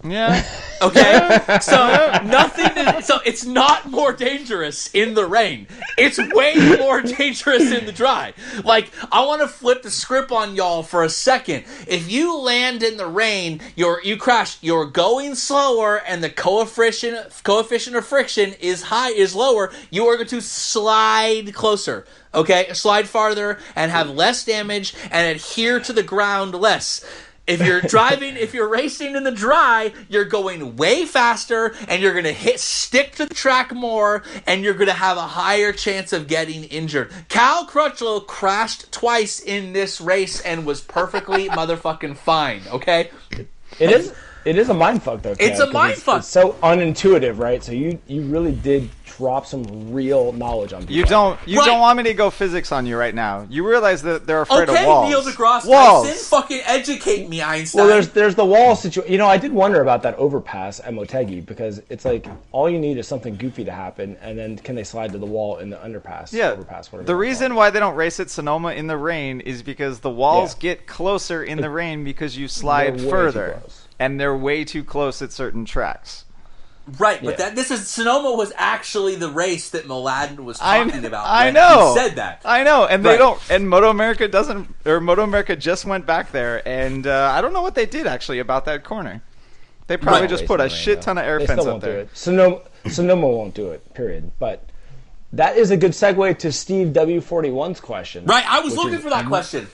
Yeah. Okay? So it's not more dangerous in the rain. It's way more dangerous in the dry. Like, I want to flip the script on y'all for a second. If you land in the rain, you crash, you're going slower, and the coefficient of friction is lower, you are going to slide closer. Okay? Slide farther and have less damage and adhere to the ground less. If you're racing in the dry, you're going way faster, and you're going to stick to the track more, and you're going to have a higher chance of getting injured. Cal Crutchlow crashed twice in this race and was perfectly motherfucking fine, okay? It is a mindfuck, though, Kev, it's a mindfuck. It's so unintuitive, right? So you really did drop some real knowledge on people. You don't want me to go physics on you right now. You realize that they're afraid of walls. Okay, Neil deGrasse Tyson, fucking educate me, Einstein. Well, there's the wall situation. I did wonder about that overpass at Motegi, because it's like all you need is something goofy to happen, and then can they slide to the wall in the underpass? Yeah. Overpass, whatever. The reason why they don't race at Sonoma in the rain is because the walls get closer in the rain because you slide further, and they're way too close at certain tracks. Right, but Sonoma was actually the race that Mladen was talking about. I know. He said that. I know, and they don't. And MotoAmerica doesn't, or MotoAmerica just went back there, and I don't know what they did actually about that corner. They probably just put a shit ton of air fence up there. Sonoma won't do it. Period. But that is a good segue to Steve W41's question. Right, I was looking for that question.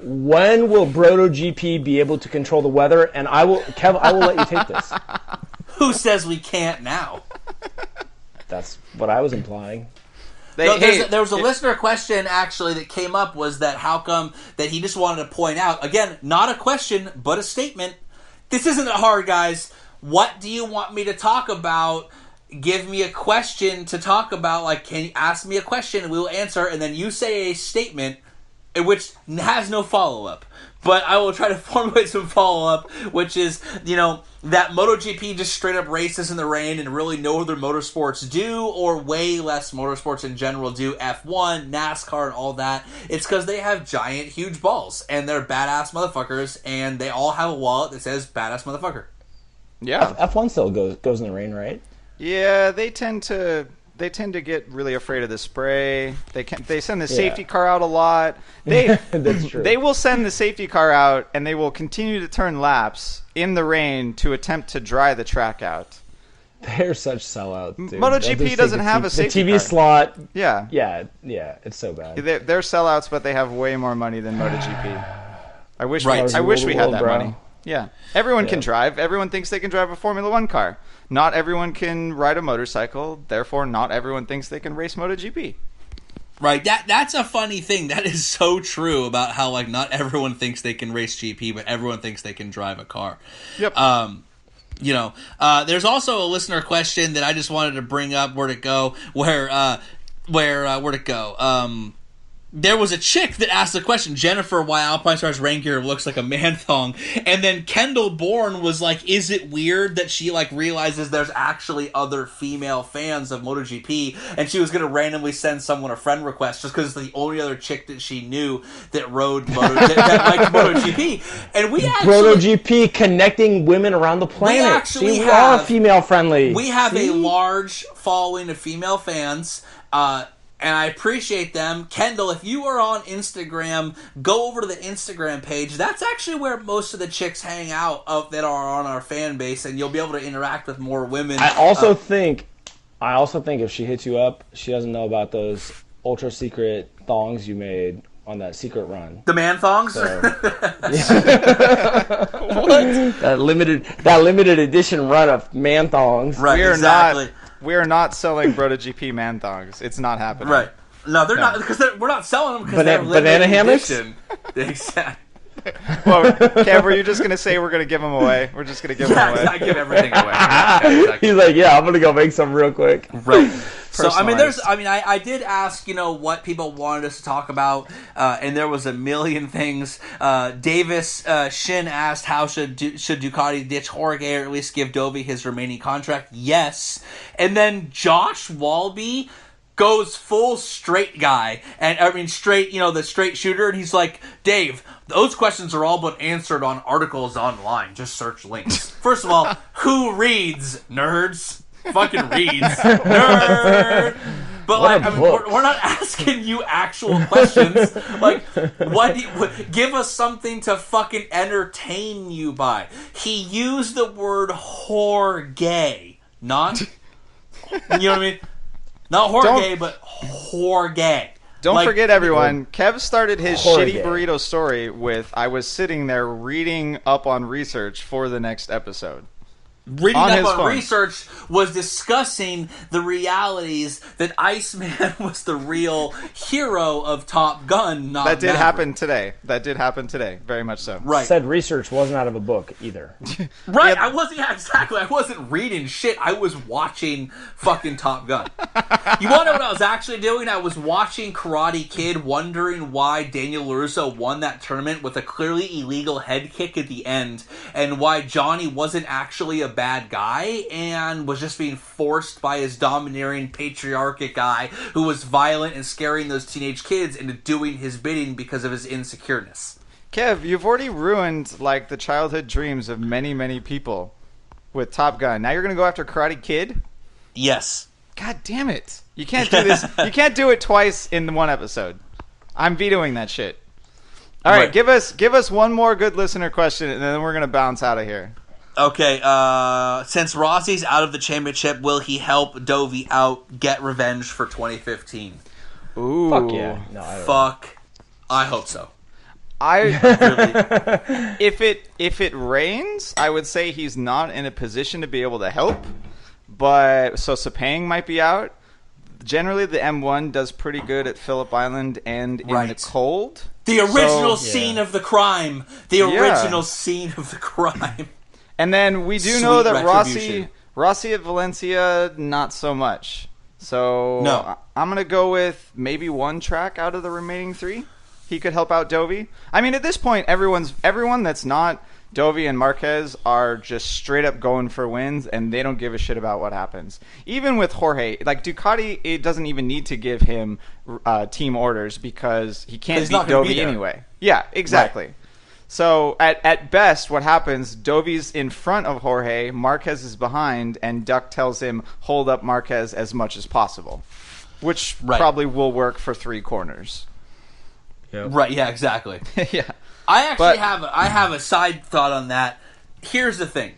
When will BrotoGP be able to control the weather? And Kev, I will let you take this. Who says we can't now? That's what I was implying. There was a listener question actually that came up, was that how come that he just wanted to point out, again, not a question, but a statement. This isn't hard, guys. What do you want me to talk about? Give me a question to talk about. Like, can you ask me a question and we will answer, and then you say a statement which has no follow-up. But I will try to formulate some follow-up, which is, that MotoGP just straight up races in the rain and really no other motorsports do, or way less motorsports in general do, F1, NASCAR, and all that. It's because they have giant, huge balls, and they're badass motherfuckers, and they all have a wallet that says badass motherfucker. Yeah. F1 still goes in the rain, right? Yeah, they tend to get really afraid of the spray. They send the safety car out a lot. That's true. They will send the safety car out, and they will continue to turn laps in the rain to attempt to dry the track out. They're such sellouts, dude. MotoGP doesn't have a safety car. The TV slot. Yeah. Yeah, it's so bad. They're sellouts, but they have way more money than MotoGP. I wish we had that money. Yeah. Everyone can drive. Everyone thinks they can drive a Formula One car. Not everyone can ride a motorcycle. Therefore, not everyone thinks they can race MotoGP. Right. That's a funny thing. That is so true about how, like, not everyone thinks they can race GP, but everyone thinks they can drive a car. Yep. There's also a listener question that I just wanted to bring up. Where'd it go? Where'd it go? There was a chick that asked the question, Jennifer, why Alpine Star's rain gear looks like a man thong. And then Kendall Bourne was like, is it weird that she realizes there's actually other female fans of MotoGP, and she was going to randomly send someone a friend request just because it's the only other chick that she knew that rode that liked MotoGP. And we actually... MotoGP connecting women around the planet. We are female friendly. We have a large following of female fans, and I appreciate them. Kendall, if you are on Instagram, go over to the Instagram page. That's actually where most of the chicks hang out that are on our fan base, and you'll be able to interact with more women. I also think if she hits you up, she doesn't know about those ultra secret thongs you made on that secret run. The man thongs? So, what? That limited edition run of man thongs. Right, exactly. We are not selling BrotoGP man thongs. It's not happening. Right. No, they're not, because we're not selling them because they're banana hammocks? Exactly. Well, Kev, were you just going to say we're going to give them away? We're just going to give them away. Yeah, I give everything away. Yeah, exactly. He's like, yeah, I'm gonna go make some real quick. Right. So Personalized. I did ask, what people wanted us to talk about, and there was a million things. Davis Shin asked, how should Ducati ditch Jorge or at least give Dovi his remaining contract? Yes. And then Josh Walby goes full straight guy, and straight, the straight shooter, and he's like, Dave, those questions are all but answered on articles online. Just search links. First of all, who reads, nerds? Fucking reads, nerd. But we're not asking you actual questions. Give us something to fucking entertain you by. He used the word Jorge, not, you know what I mean? Not Jorge, but Jorge. Don't forget, everyone, Kev started his Jorge. shitty burrito story with, I was sitting there reading up on research for the next episode. Reading On up his on phone. research was discussing the realities that Iceman was the real hero of Top Gun, not That did Maverick. happen today. Very much so. Right. Said research wasn't out of a book either. Right, Yeah. exactly. I wasn't reading shit. I was watching fucking Top Gun. You want to know what I was actually doing? I was watching Karate Kid, wondering why Daniel LaRusso won that tournament with a clearly illegal head kick at the end, and why Johnny wasn't actually a bad guy and was just being forced by his domineering patriarchic guy who was violent and scaring those teenage kids into doing his bidding because of his insecureness. Kev, you've already ruined the childhood dreams of many, many people with Top Gun. Now you're going to go after Karate Kid? Yes. God damn it. You can't do this. You can't do it twice in one episode. I'm vetoing that shit. All right, Right. give us one more good listener question, and then we're going to bounce out of here. Okay, since Rossi's out of the championship, will he help Dovi out, get revenge for 2015? Ooh. Fuck yeah. No, I don't. Fuck. I hope so. Really. If it rains, I would say he's not in a position to be able to help. But so Sepang might be out. Generally, the M1 does pretty good at Phillip Island and in the cold. The original So- scene of the crime. The Yeah. original scene of the crime. And then we do Sweet know that retribution. Rossi at Valencia, not so much. So No. I'm going to go with maybe one track out of the remaining three. He could help out Dovi. I mean, at this point, everyone that's not Dovi and Marquez are just straight up going for wins, and they don't give a shit about what happens. Even with Jorge, Ducati, it doesn't even need to give him team orders because he can't He's beat not gonna be Dovi there. anyway. Yeah, exactly. Right. So at best, what happens? Dovi's in front of Jorge, Marquez is behind, and Duck tells him hold up Marquez as much as possible, which probably will work for three corners. Yep. Right, yeah, exactly. Yeah. I actually But- have a side thought on that. Here's the thing.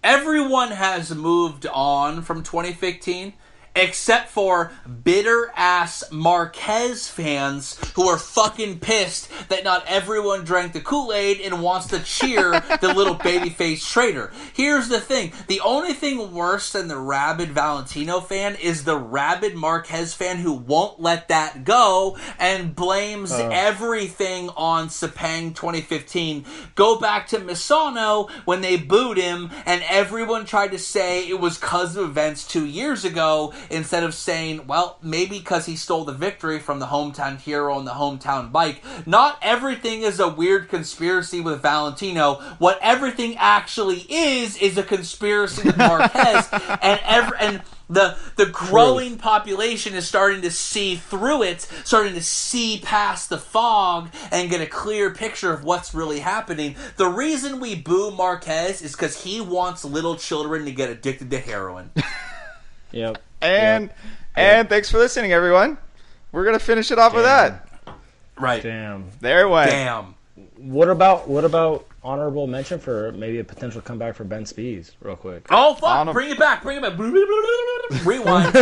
Everyone has moved on from 2015 except for bitter-ass Marquez fans who are fucking pissed that not everyone drank the Kool-Aid and wants to cheer the little babyface traitor. Here's the thing. The only thing worse than the rabid Valentino fan is the rabid Marquez fan who won't let that go and blames everything on Sepang 2015. Go back to Misano when they booed him and everyone tried to say it was because of events 2 years ago, instead of saying, well, maybe because he stole the victory from the hometown hero on the hometown bike. Not everything is a weird conspiracy with Valentino. What everything actually is a conspiracy with Marquez, and the growing population is starting to see through it, starting to see past the fog and get a clear picture of what's really happening. The reason we boo Marquez is because he wants little children to get addicted to heroin. Yep. And thanks for listening, everyone. We're gonna finish it off with that. Right. Damn. There it went. Damn. What about honorable mention for maybe a potential comeback for Ben Spies, real quick? Oh, fuck. Bring it back. Rewind.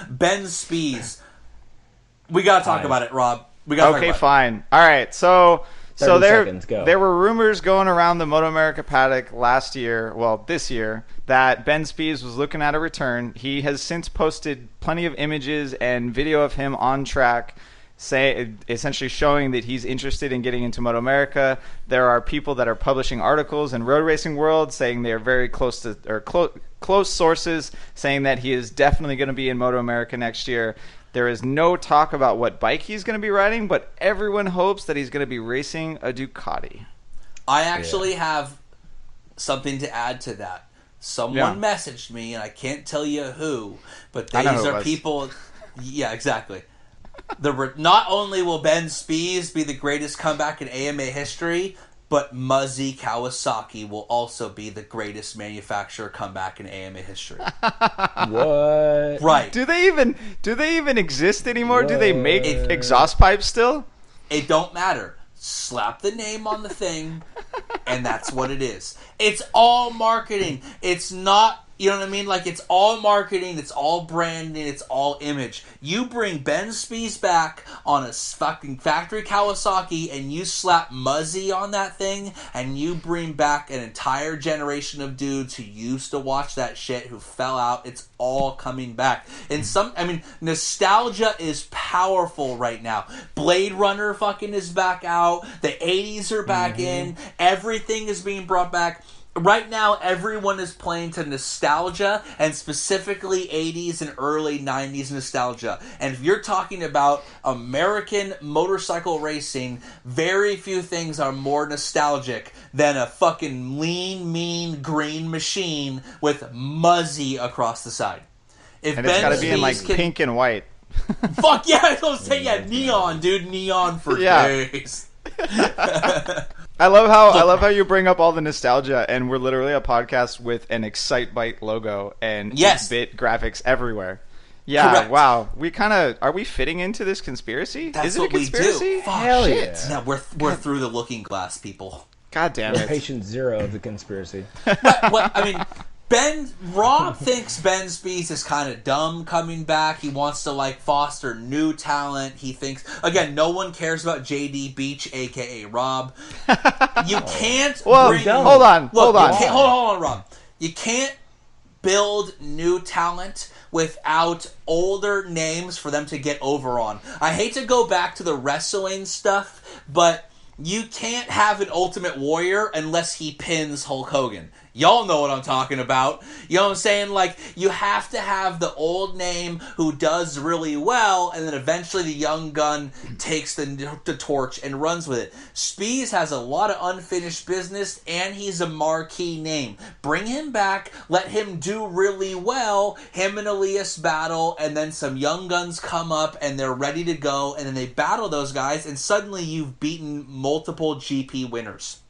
Ben Spies. We gotta talk about it, Rob. We gotta talk Okay, about fine. All right. So So 30 seconds, go. there were rumors going around the MotoAmerica paddock this year, that Ben Spies was looking at a return. He has since posted plenty of images and video of him on track, essentially showing that he's interested in getting into MotoAmerica. There are people that are publishing articles in Road Racing World saying they are very close to, or close sources saying that he is definitely going to be in MotoAmerica next year. There is no talk about what bike he's going to be riding, but everyone hopes that he's going to be racing a Ducati. I actually have something to add to that. Someone messaged me, and I can't tell you who, but these are people... Yeah, exactly. Not only will Ben Spies be the greatest comeback in AMA history, but Muzzy Kawasaki will also be the greatest manufacturer comeback in AMA history. What? Right. Do they even exist anymore? What? Do they make exhaust pipes still? It don't matter. Slap the name on the thing, and that's what it is. It's all marketing. It's not... You know what I mean? Like, it's all marketing, it's all branding, it's all image. You bring Ben Spies back on a fucking factory Kawasaki, and you slap Muzzy on that thing, and you bring back an entire generation of dudes who used to watch that shit, who fell out. It's all coming back. And nostalgia is powerful right now. Blade Runner fucking is back out. The 80s are back in. Everything is being brought back. Right now, everyone is playing to nostalgia, and specifically 80s and early 90s nostalgia. And if you're talking about American motorcycle racing, very few things are more nostalgic than a fucking lean, mean, green machine with Muzzy across the side. And it's got to be in, like, pink and white. Fuck yeah, I was going to say, neon, dude. Neon for days. I love how you bring up all the nostalgia, and we're literally a podcast with an Excitebike logo and 8-bit graphics everywhere. Yeah, correct. Wow. Are we fitting into this conspiracy? That's Is it a conspiracy? We do. Hell yeah. No, we're through the looking glass, people. God damn it. Patient zero of the conspiracy. Rob thinks Ben Spies is kind of dumb coming back. He wants to foster new talent. He thinks, again, no one cares about JD Beach, aka Rob. You can't bring... Hold on, Rob. You can't build new talent without older names for them to get over on. I hate to go back to the wrestling stuff, but you can't have an Ultimate Warrior unless he pins Hulk Hogan. Y'all know what I'm talking about. You know what I'm saying? You have to have the old name who does really well, and then eventually the young gun takes the torch and runs with it. Spies has a lot of unfinished business, and he's a marquee name. Bring him back, let him do really well, him and Elias battle, and then some young guns come up, and they're ready to go, and then they battle those guys, and suddenly you've beaten multiple GP winners.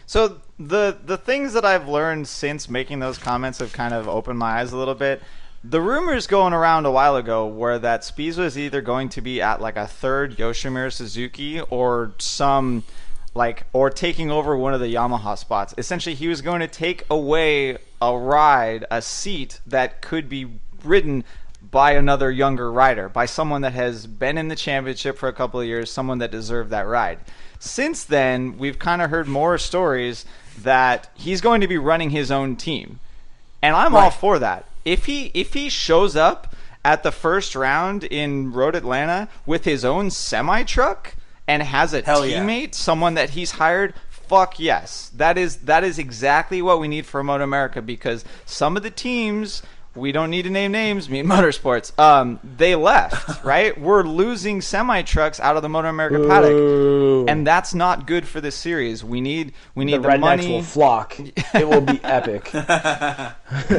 So the things that I've learned since making those comments have kind of opened my eyes a little bit. The rumors going around a while ago were that Spies was either going to be at a third Yoshimura Suzuki or or taking over one of the Yamaha spots. Essentially, he was going to take away a seat that could be ridden by another younger rider, by someone that has been in the championship for a couple of years, someone that deserved that ride. Since then, we've kind of heard more stories that he's going to be running his own team. And I'm all for that. If he shows up at the first round in Road Atlanta with his own semi-truck and has a teammate, someone that he's hired, fuck yes. That is exactly what we need for MotoAmerica, because some of the teams... We don't need to name names, me and Motorsports. They left, right? We're losing semi-trucks out of the MotoAmerica paddock, and that's not good for this series. We need the rednecks money. Will flock. It will be epic.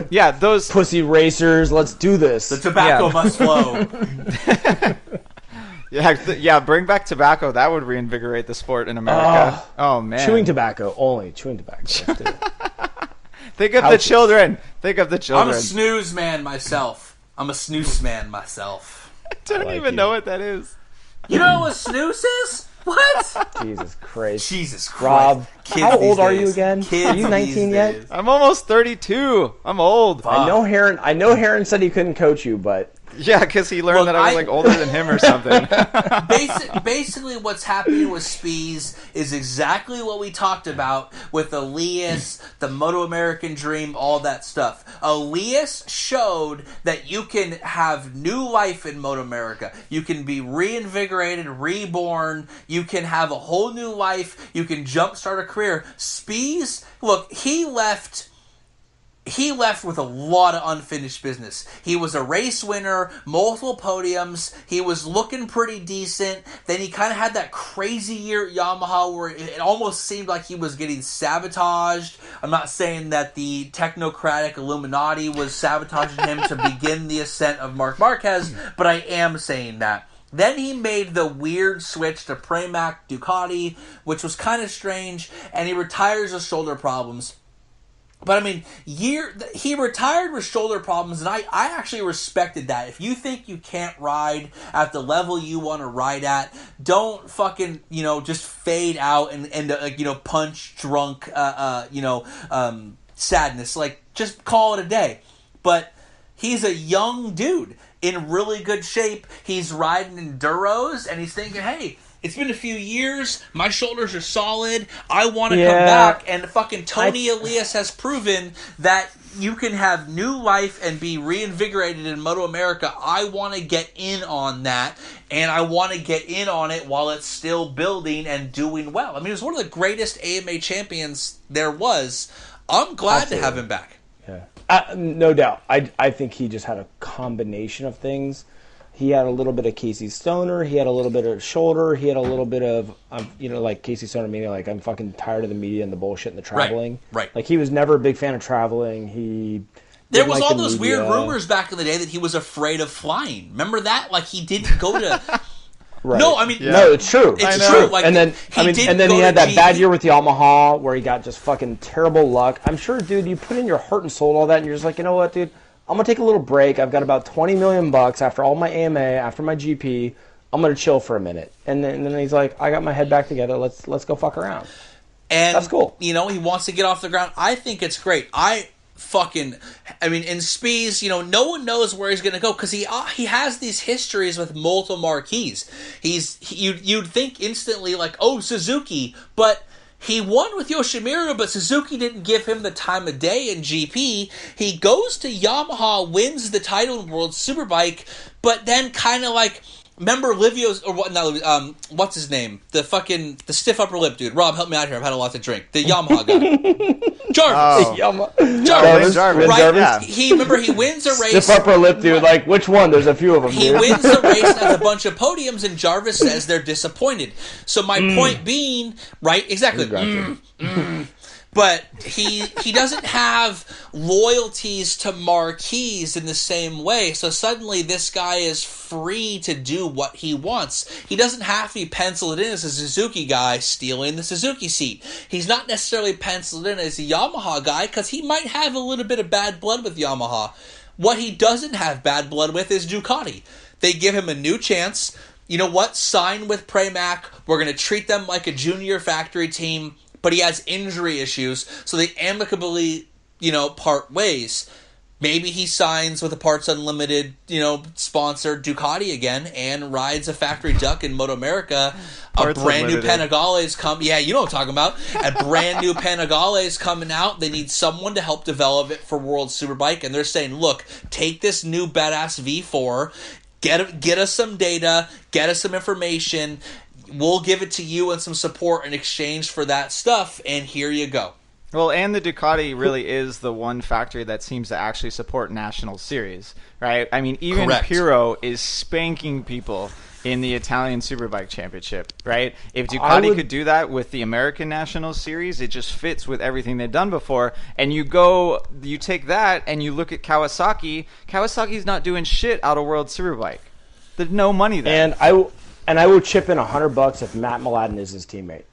Yeah, those pussy racers. Let's do this. The tobacco must flow. Yeah, bring back tobacco. That would reinvigorate the sport in America. Oh man, chewing tobacco only. Chewing tobacco. Let's do it. Think of the children. Think of the children. I'm a snooze man myself. I don't even know what that is. You know what snooze is? What? Jesus Christ. Rob, how old are you again? Are you 19 yet? I'm almost 32. I'm old. Fuck. I know Heron said he couldn't coach you, but Yeah, because he learned that I was like older than him or something. Basically, what's happening with Spies is exactly what we talked about with Elias, the MotoAmerican Dream, all that stuff. Elias showed that you can have new life in MotoAmerica. You can be reinvigorated, reborn. You can have a whole new life. You can jumpstart a career. Spies, look, he left with a lot of unfinished business. He was a race winner, multiple podiums. He was looking pretty decent. Then he kind of had that crazy year at Yamaha where it almost seemed like he was getting sabotaged. I'm not saying that the technocratic Illuminati was sabotaging him to begin the ascent of Marc Marquez, but I am saying that. Then he made the weird switch to Pramac Ducati, which was kind of strange, and he retires with shoulder problems. But, I mean, he retired with shoulder problems, and I actually respected that. If you think you can't ride at the level you want to ride at, don't fucking, just fade out and punch drunk, sadness. Like, just call it a day. But he's a young dude in really good shape. He's riding enduros, and he's thinking, hey, it's been a few years. My shoulders are solid. I want to come back. And fucking Tony Elias has proven that you can have new life and be reinvigorated in MotoAmerica. I want to get in on that, and I want to get in on it while it's still building and doing well. I mean, he was one of the greatest AMA champions there was. I'm glad to have him back. Yeah, no doubt. I think he just had a combination of things. He had a little bit of Casey Stoner. He had a little bit of shoulder. He had a little bit of, like Casey Stoner, meaning like I'm fucking tired of the media and the bullshit and the traveling. Right. Like he was never a big fan of traveling. There was all those weird rumors back in the day that he was afraid of flying. Remember that? Like he didn't go to. Right. No, I mean, no, it's true. It's true. Like, and then he had that bad year with Yamaha where he got just fucking terrible luck. I'm sure, dude, you put in your heart and soul and all that, and you're just like, you know what, dude? I'm going to take a little break. I've got about $20 million after all my AMA, after my GP. I'm going to chill for a minute. And then he's like, I got my head back together. Let's go fuck around. And, that's cool. He wants to get off the ground. I think it's great. In Spies, no one knows where he's going to go because he has these histories with multiple marquees. You'd think instantly like, oh, Suzuki, but he won with Yoshimura, but Suzuki didn't give him the time of day in GP. He goes to Yamaha, wins the title in World Superbike, but then kind of like, remember Livio's, or what? Not what's his name? The stiff upper lip dude. Rob, help me out here. I've had a lot to drink. The Yamaha guy, Jarvis. Jarvis. Right? Yeah. He wins a race. Stiff upper lip dude. Like which one? There's a few of them. He wins the race and has a bunch of podiums, and Jarvis says they're disappointed. So my point being, right? Exactly. But he doesn't have loyalties to marquees in the same way. So suddenly this guy is free to do what he wants. He doesn't have to be penciled in as a Suzuki guy stealing the Suzuki seat. He's not necessarily penciled in as a Yamaha guy because he might have a little bit of bad blood with Yamaha. What he doesn't have bad blood with is Ducati. They give him a new chance. You know what? Sign with Pramac. We're going to treat them like a junior factory team. But he has injury issues, so they amicably, part ways. Maybe he signs with a Parts Unlimited, sponsor Ducati again and rides a factory duck in MotoAmerica. A brand new Panigale's come. Yeah, you know what I'm talking about. A brand new Panigale's coming out. They need someone to help develop it for World Superbike, and they're saying, look, take this new badass V4, get us some data, get us some information. We'll give it to you and some support in exchange for that stuff, and here you go. Well, and the Ducati really is the one factory that seems to actually support National Series, right? I mean, even Correct. Pirro is spanking people in the Italian Superbike Championship, right? If Ducati could do that with the American National Series, it just fits with everything they've done before. And you take that and you look at Kawasaki. Kawasaki's not doing shit out of World Superbike. There's no money there. And I will chip in $100 if Matt Mladen is his teammate.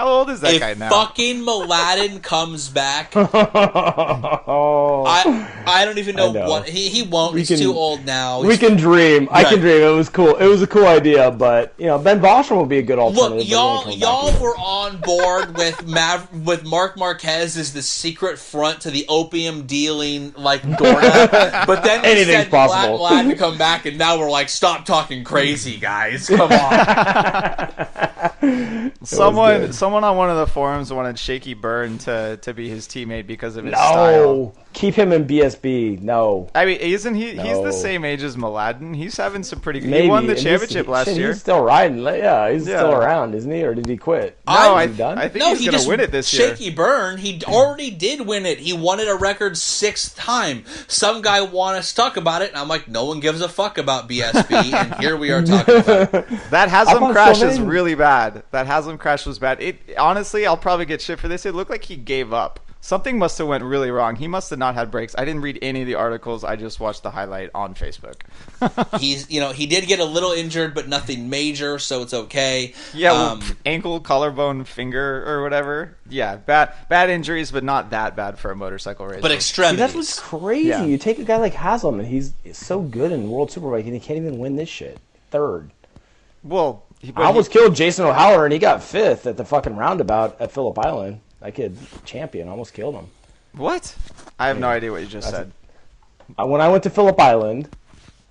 How old is that if guy now? fucking Mladen comes back, Oh, I don't even know I know. what he won't. We He's can- too old now. we He's- can dream. I can Right. dream. It was cool. It was a cool idea, but Ben Bostrom would be a good alternative. Look, but he ain't coming back y'all either. were on board with Mark Marquez as the secret front to the opium dealing Dorna, but then we Anything's said possible. Vlad to come back, and now we're like, stop talking crazy, guys. Come on. Someone on one of the forums wanted Shaky Byrne to be his teammate because of his style. No, keep him in BSB. No. I mean, isn't he? He's No. the same age as Mladen. He's having some pretty good. Maybe. He won the And championship last shit, year. He's still riding. Yeah, he's Yeah. still around, isn't he? Or did he quit? No, Is he done? I think No, he's he going just to win it this year. Shaky Byrne. He already did win it. He won it a record 6th time. Some guy want us to talk about it, and I'm like, no one gives a fuck about BSB, and here we are talking about it. That I Haslam thought crash is Sylvain- really bad. That Haslam crash was bad. It honestly, I'll probably get shit for this. It looked like he gave up. Something must have went really wrong. He must have not had brakes. I didn't read any of the articles. I just watched the highlight on Facebook. He did get a little injured, but nothing major, so it's okay. Yeah, well, ankle, collarbone, finger, or whatever. Yeah, bad injuries, but not that bad for a motorcycle racer. But See, extremities. that's what's crazy. Yeah. You take a guy like Haslam, and he's so good in World Superbike, and he can't even win this shit. Third. Well, I almost killed Jason O'Halloran, and he got 5th at the fucking roundabout at Phillip Island. That kid, champion, almost killed him. What? I have no idea what you just said. When I went to Phillip Island,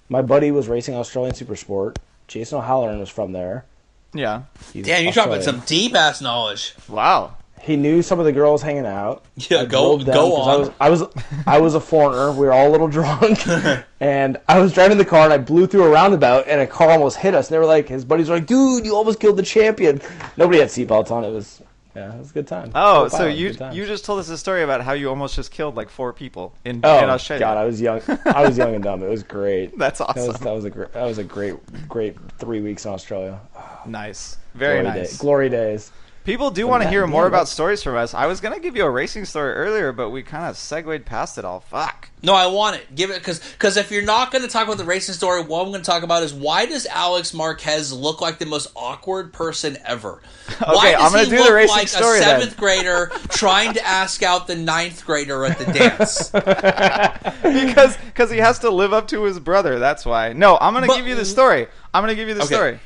my buddy was racing Australian Supersport. Jason O'Halloran was from there. Yeah. He's Damn, you're talking about Australian. some deep ass knowledge. Wow. He knew some of the girls hanging out. Yeah, I go drove them go 'cause on. I was a foreigner. We were all a little drunk, and I was driving the car, and I blew through a roundabout, and a car almost hit us. And they were like, his buddies were like, "Dude, you almost killed the champion." Nobody had seatbelts on. It was a good time. Oh, Phillip so Island, you good times. you just told us a story about how you almost just killed like 4 people in Oh Australia. God, I was young. I was young and dumb. It was great. That's awesome. That was a great 3 weeks in Australia. Nice. Very Glory nice. Glory days. People do want to that- hear yeah, more about that's- stories from us. I was going to give you a racing story earlier, but we kind of segued past it all. Fuck. No, I want it. Give it because if you're not going to talk about the racing story, what I'm going to talk about is why does Alex Marquez look like the most awkward person ever? Why does I'm gonna he do the look racing like story a then. 7th grader trying to ask out the 9th grader at the dance? Because he has to live up to his brother. That's why. No, I'm going to But- give you the story. I'm going to give you the Okay. story.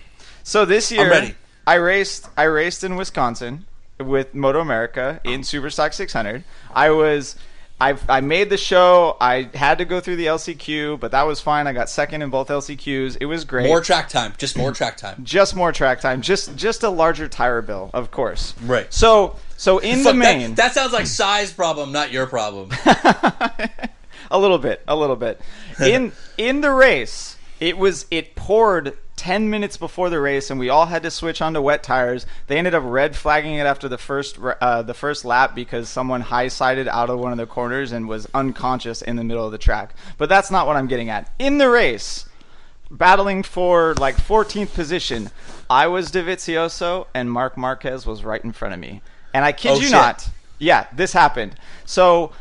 So this year, ready. I raced in Wisconsin with MotoAmerica in Superstock 600. I made the show. I had to go through the LCQ, but that was fine. I got second in both LCQs. It was great. More track time. Just more track time. Just more track time. Just a larger tire bill, of course. Right. So in the Fuck, main, that sounds like size problem, not your problem. a little bit. In the race, it poured 10 minutes before the race, and we all had to switch onto wet tires. They ended up red flagging it after the first lap because someone high-sided out of one of the corners and was unconscious in the middle of the track. But that's not what I'm getting at. In the race, battling for like 14th position, I was Dovizioso and Marc Marquez was right in front of me. And I kid you shit. not, yeah, this happened. So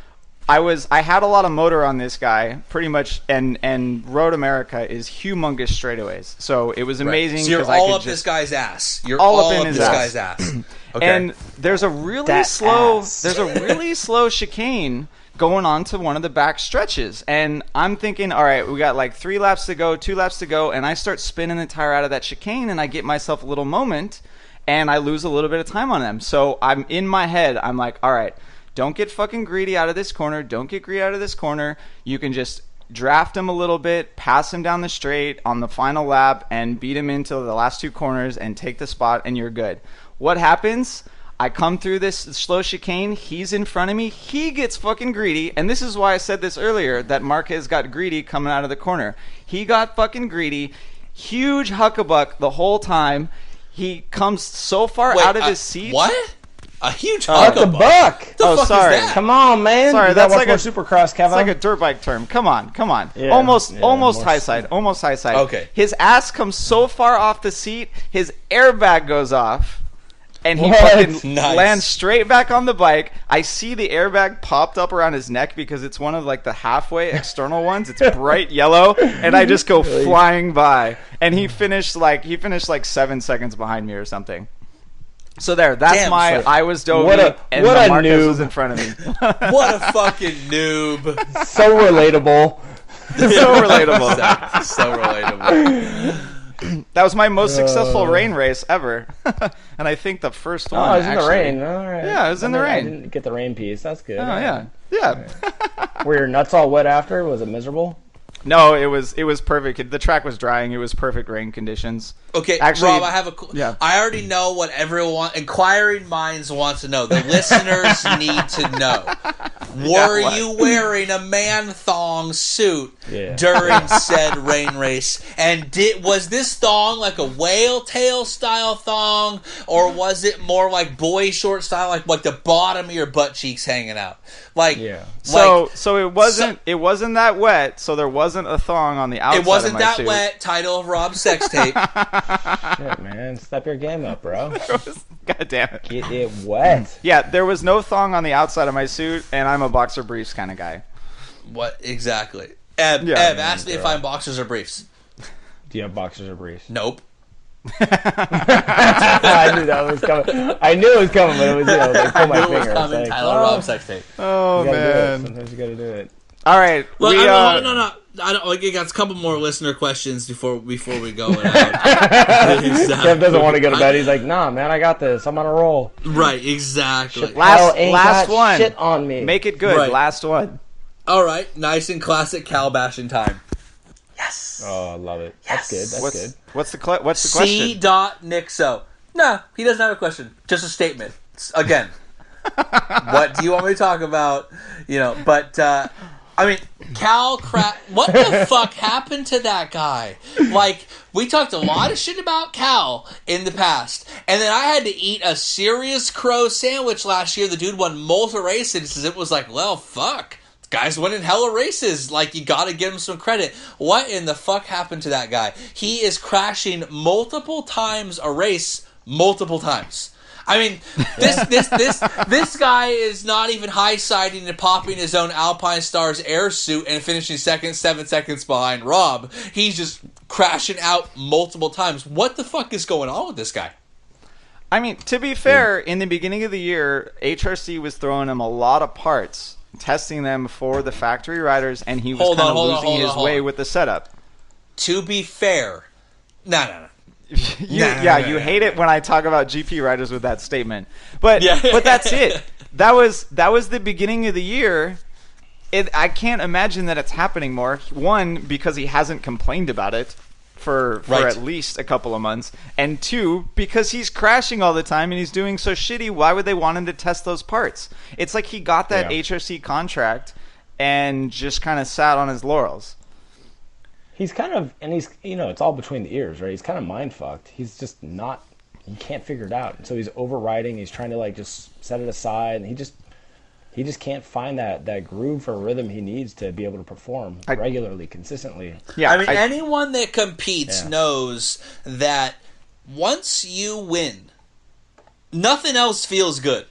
I had a lot of motor on this guy, pretty much, and Road America is humongous straightaways. So it was amazing. So you're 'cause I all could up this guy's ass. You're all all up in up his this ass. guy's ass. Okay. And there's a really That slow ass. there's a really slow chicane going on to one of the back stretches. And I'm thinking, all right, we got like 3 laps to go, 2 laps to go, and I start spinning the tire out of that chicane and I get myself a little moment and I lose a little bit of time on them. So I'm in my head, I'm like, all right, don't get fucking greedy out of this corner. Don't get greedy out of this corner. You can just draft him a little bit, pass him down the straight on the final lap, and beat him into the last 2 corners and take the spot, and you're good. What happens? I come through this slow chicane. He's in front of me. He gets fucking greedy, and this is why I said this earlier, that Marquez got greedy coming out of the corner. He got fucking greedy. Huge huckabuck the whole time. He comes so far Wait, out of his seat. What? A huge What the huckabuck. buck? The fuck sorry. is that? Come on, man. Sorry, you that's got like watch more Supercross, Kevin. It's like a dirt bike term. Come on. Yeah, almost yeah, almost more high side. Almost high side. Okay. His ass comes so far off the seat, his airbag goes off, and he What? fucking Nice. lands straight back on the bike. I see the airbag popped up around his neck because it's one of like the halfway external ones. It's bright yellow, and I just go flying by. And he finished like 7 seconds behind me or something. So there, that's Damn, my. so- I was Dovi, What a- and what a Marquez noob. was in front of me. What a fucking noob. So relatable. So relatable. So relatable. That was my most successful rain race ever, and I think the first one. Oh, I was in the actually. rain. All right. Yeah, I was in the rain. I didn't get the rain piece. That's good. Oh yeah. Were your nuts all wet after? Was it miserable? No, it was perfect. The track was drying. It was perfect rain conditions. Okay, Actually, Rob, I have a. yeah. I already know what everyone, inquiring minds, want to know. The listeners need to know. Were you wearing a man thong suit during said rain race? And was this thong like a whale tail style thong, or was it more like boy short style, like the bottom of your butt cheeks hanging out? Like, So it wasn't that wet. So there wasn't a thong on the outside. It wasn't of my that suit. wet. Title of Rob's sex tape. Shit, man. Step your game up, bro. God damn it. Get it wet. Yeah, there was no thong on the outside of my suit, and I'm a boxer briefs kind of guy. What exactly? Ev, ask me if I'm boxers or briefs. Do you have boxers or briefs? Nope. I knew that was coming. I knew it was coming, but it was, like, pull my It finger. was coming. It's like, Tyler Rob sex tape. Oh you gotta do it. man! Sometimes you gotta do it. All right, Look, we, no. I don't. I got a couple more listener questions before we go out. Kev doesn't want to go to bed. He's like, nah, man, I got this. I'm on a roll. Right, exactly. Last one. Shit on me. Make it good. Right. Last one. All right, nice and classic Cal bashing time. Yes. Oh, I love it. That's good. That's good. What's the question? C. Nixo. No, he doesn't have a question. Just a statement. Again. What do you want me to talk about? But I mean, Cal what the fuck happened to that guy? Like, we talked a lot of shit about Cal in the past, and then I had to eat a serious crow sandwich last year. The dude won multiple races. It was like, well, fuck. Guy's winning hella races. Like, you gotta give him some credit. What in the fuck happened to that guy? He is crashing multiple times a race, multiple times. I mean, this guy is not even high-siding and popping his own Alpine Stars air suit and finishing second, 7 seconds behind Rob. He's just crashing out multiple times. What the fuck is going on with this guy? I mean, to be fair, in the beginning of the year, HRC was throwing him a lot of parts, testing them for the factory riders, and he was kind of losing his way with the setup. To be fair, no. You hate it when I talk about GP riders with that statement, but that's it. That was the beginning of the year. I can't imagine that it's happening more. One, because he hasn't complained about it for at least a couple of months, and two, because he's crashing all the time and he's doing so shitty. Why would they want him to test those parts? It's like he got that HRC contract and just kind of sat on his laurels. He's kind of, and he's, it's all between the ears, right? He's kind of mind fucked. He's just not, he can't figure it out. And so he's overriding. He's trying to like just set it aside, and he just can't find that groove or rhythm he needs to be able to perform regularly, consistently. Yeah, I mean, anyone that competes knows that once you win, nothing else feels good,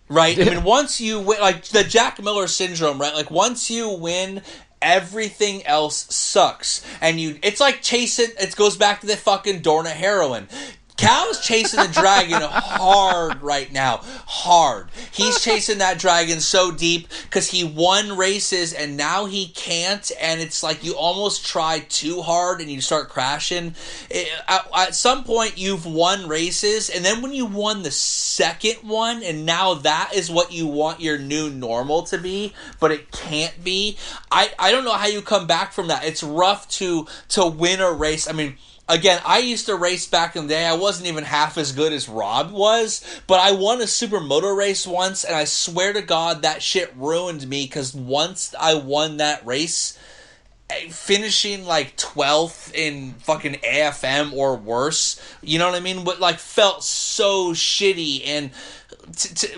right? I mean, once you win, like the Jack Miller syndrome, right? Like, once you win, everything else sucks. And it's like chasing, it goes back to the fucking Dorna heroin. Cal's chasing the dragon hard right now. Hard. He's chasing that dragon so deep because he won races and now he can't. And it's like you almost try too hard and you start crashing. At some point, you've won races. And then when you won the second one, and now that is what you want your new normal to be, but it can't be. I don't know how you come back from that. It's rough to win a race. I mean, again, I used to race back in the day. I wasn't even half as good as Rob was, but I won a supermoto race once, and I swear to God that shit ruined me, because once I won that race, finishing like 12th in fucking AFM or worse, you know what I mean? But like felt so shitty. And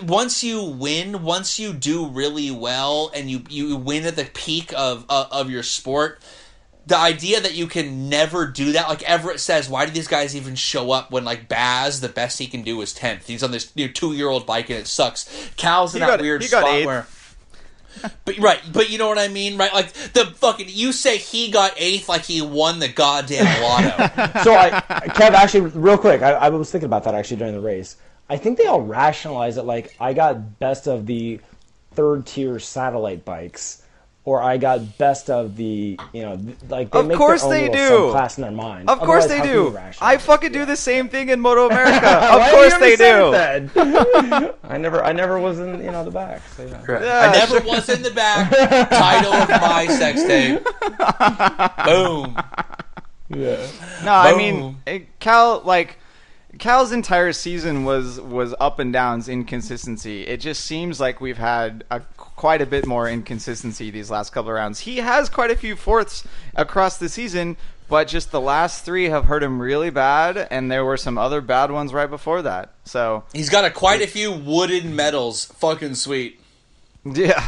once you win, once you do really well, and you win at the peak of your sport, the idea that you can never do that, like Everett says, why do these guys even show up when, like, Baz, the best he can do is 10th? He's on this 2-year-old bike and it sucks. Cal's in that weird spot where... But you know what I mean, right? Like, you say he got 8th like he won the goddamn lotto. So, Kev, actually, real quick, I was thinking about that, actually, during the race. I think they all rationalize it like I got best of the third tier satellite bikes, or I got best of the, like they Of make course their own they little do. subclass in their mind. Of course Otherwise, they how can you do. rationalize I it? fucking do the same thing in MotoAmerica. Why Of course you they do. never said that? I never was in the back. So yeah. I never was in the back. Title of my sex tape. Boom. Yeah. No, I mean, Cal's entire season was up and downs, inconsistency. It just seems like we've had quite a bit more inconsistency these last couple of rounds. He has quite a few fourths across the season, but just the last three have hurt him really bad, and there were some other bad ones right before that. So he's got quite a few wooden medals. Fucking sweet. Yeah.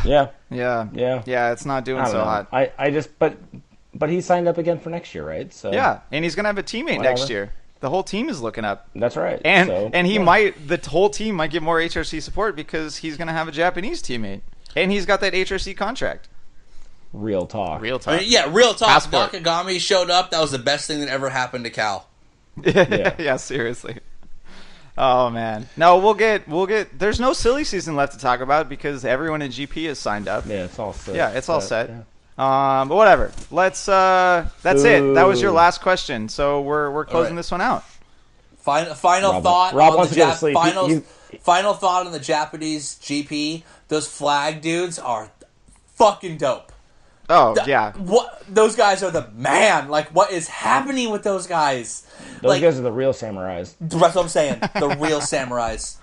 Yeah. It's not doing so hot. I just but he signed up again for next year, right? So Yeah, and he's gonna have a teammate next year. The whole team is looking up. That's right. And so, the whole team might get more HRC support because he's going to have a Japanese teammate. And he's got that HRC contract. Real talk. Real talk. Real talk. Passport. Nakagami showed up. That was the best thing that ever happened to Cal. Yeah, seriously. Oh, man. No, we'll get, there's no silly season left to talk about because everyone in GP is signed up. Yeah, it's all set. Yeah, it's all set. Yeah. But whatever. That's it. That was your last question. So we're closing this one out. Final Rob thought wants on to go to sleep. final thought on the Japanese GP. Those flag dudes are fucking dope. Oh, yeah. What those guys are the man. Like, what is happening with those guys? Those guys are the real samurais. That's what I'm saying. The real samurais.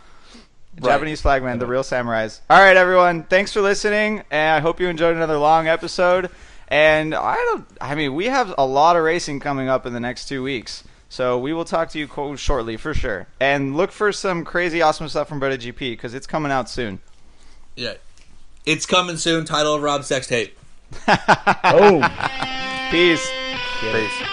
Japanese flagman, the real samurais. All right, everyone. Thanks for listening, and I hope you enjoyed another long episode. And we have a lot of racing coming up in the next 2 weeks, so we will talk to you shortly for sure. And look for some crazy, awesome stuff from BrotoGP because it's coming out soon. Yeah, it's coming soon. Title of Rob's sex tape. Oh, Peace. Peace.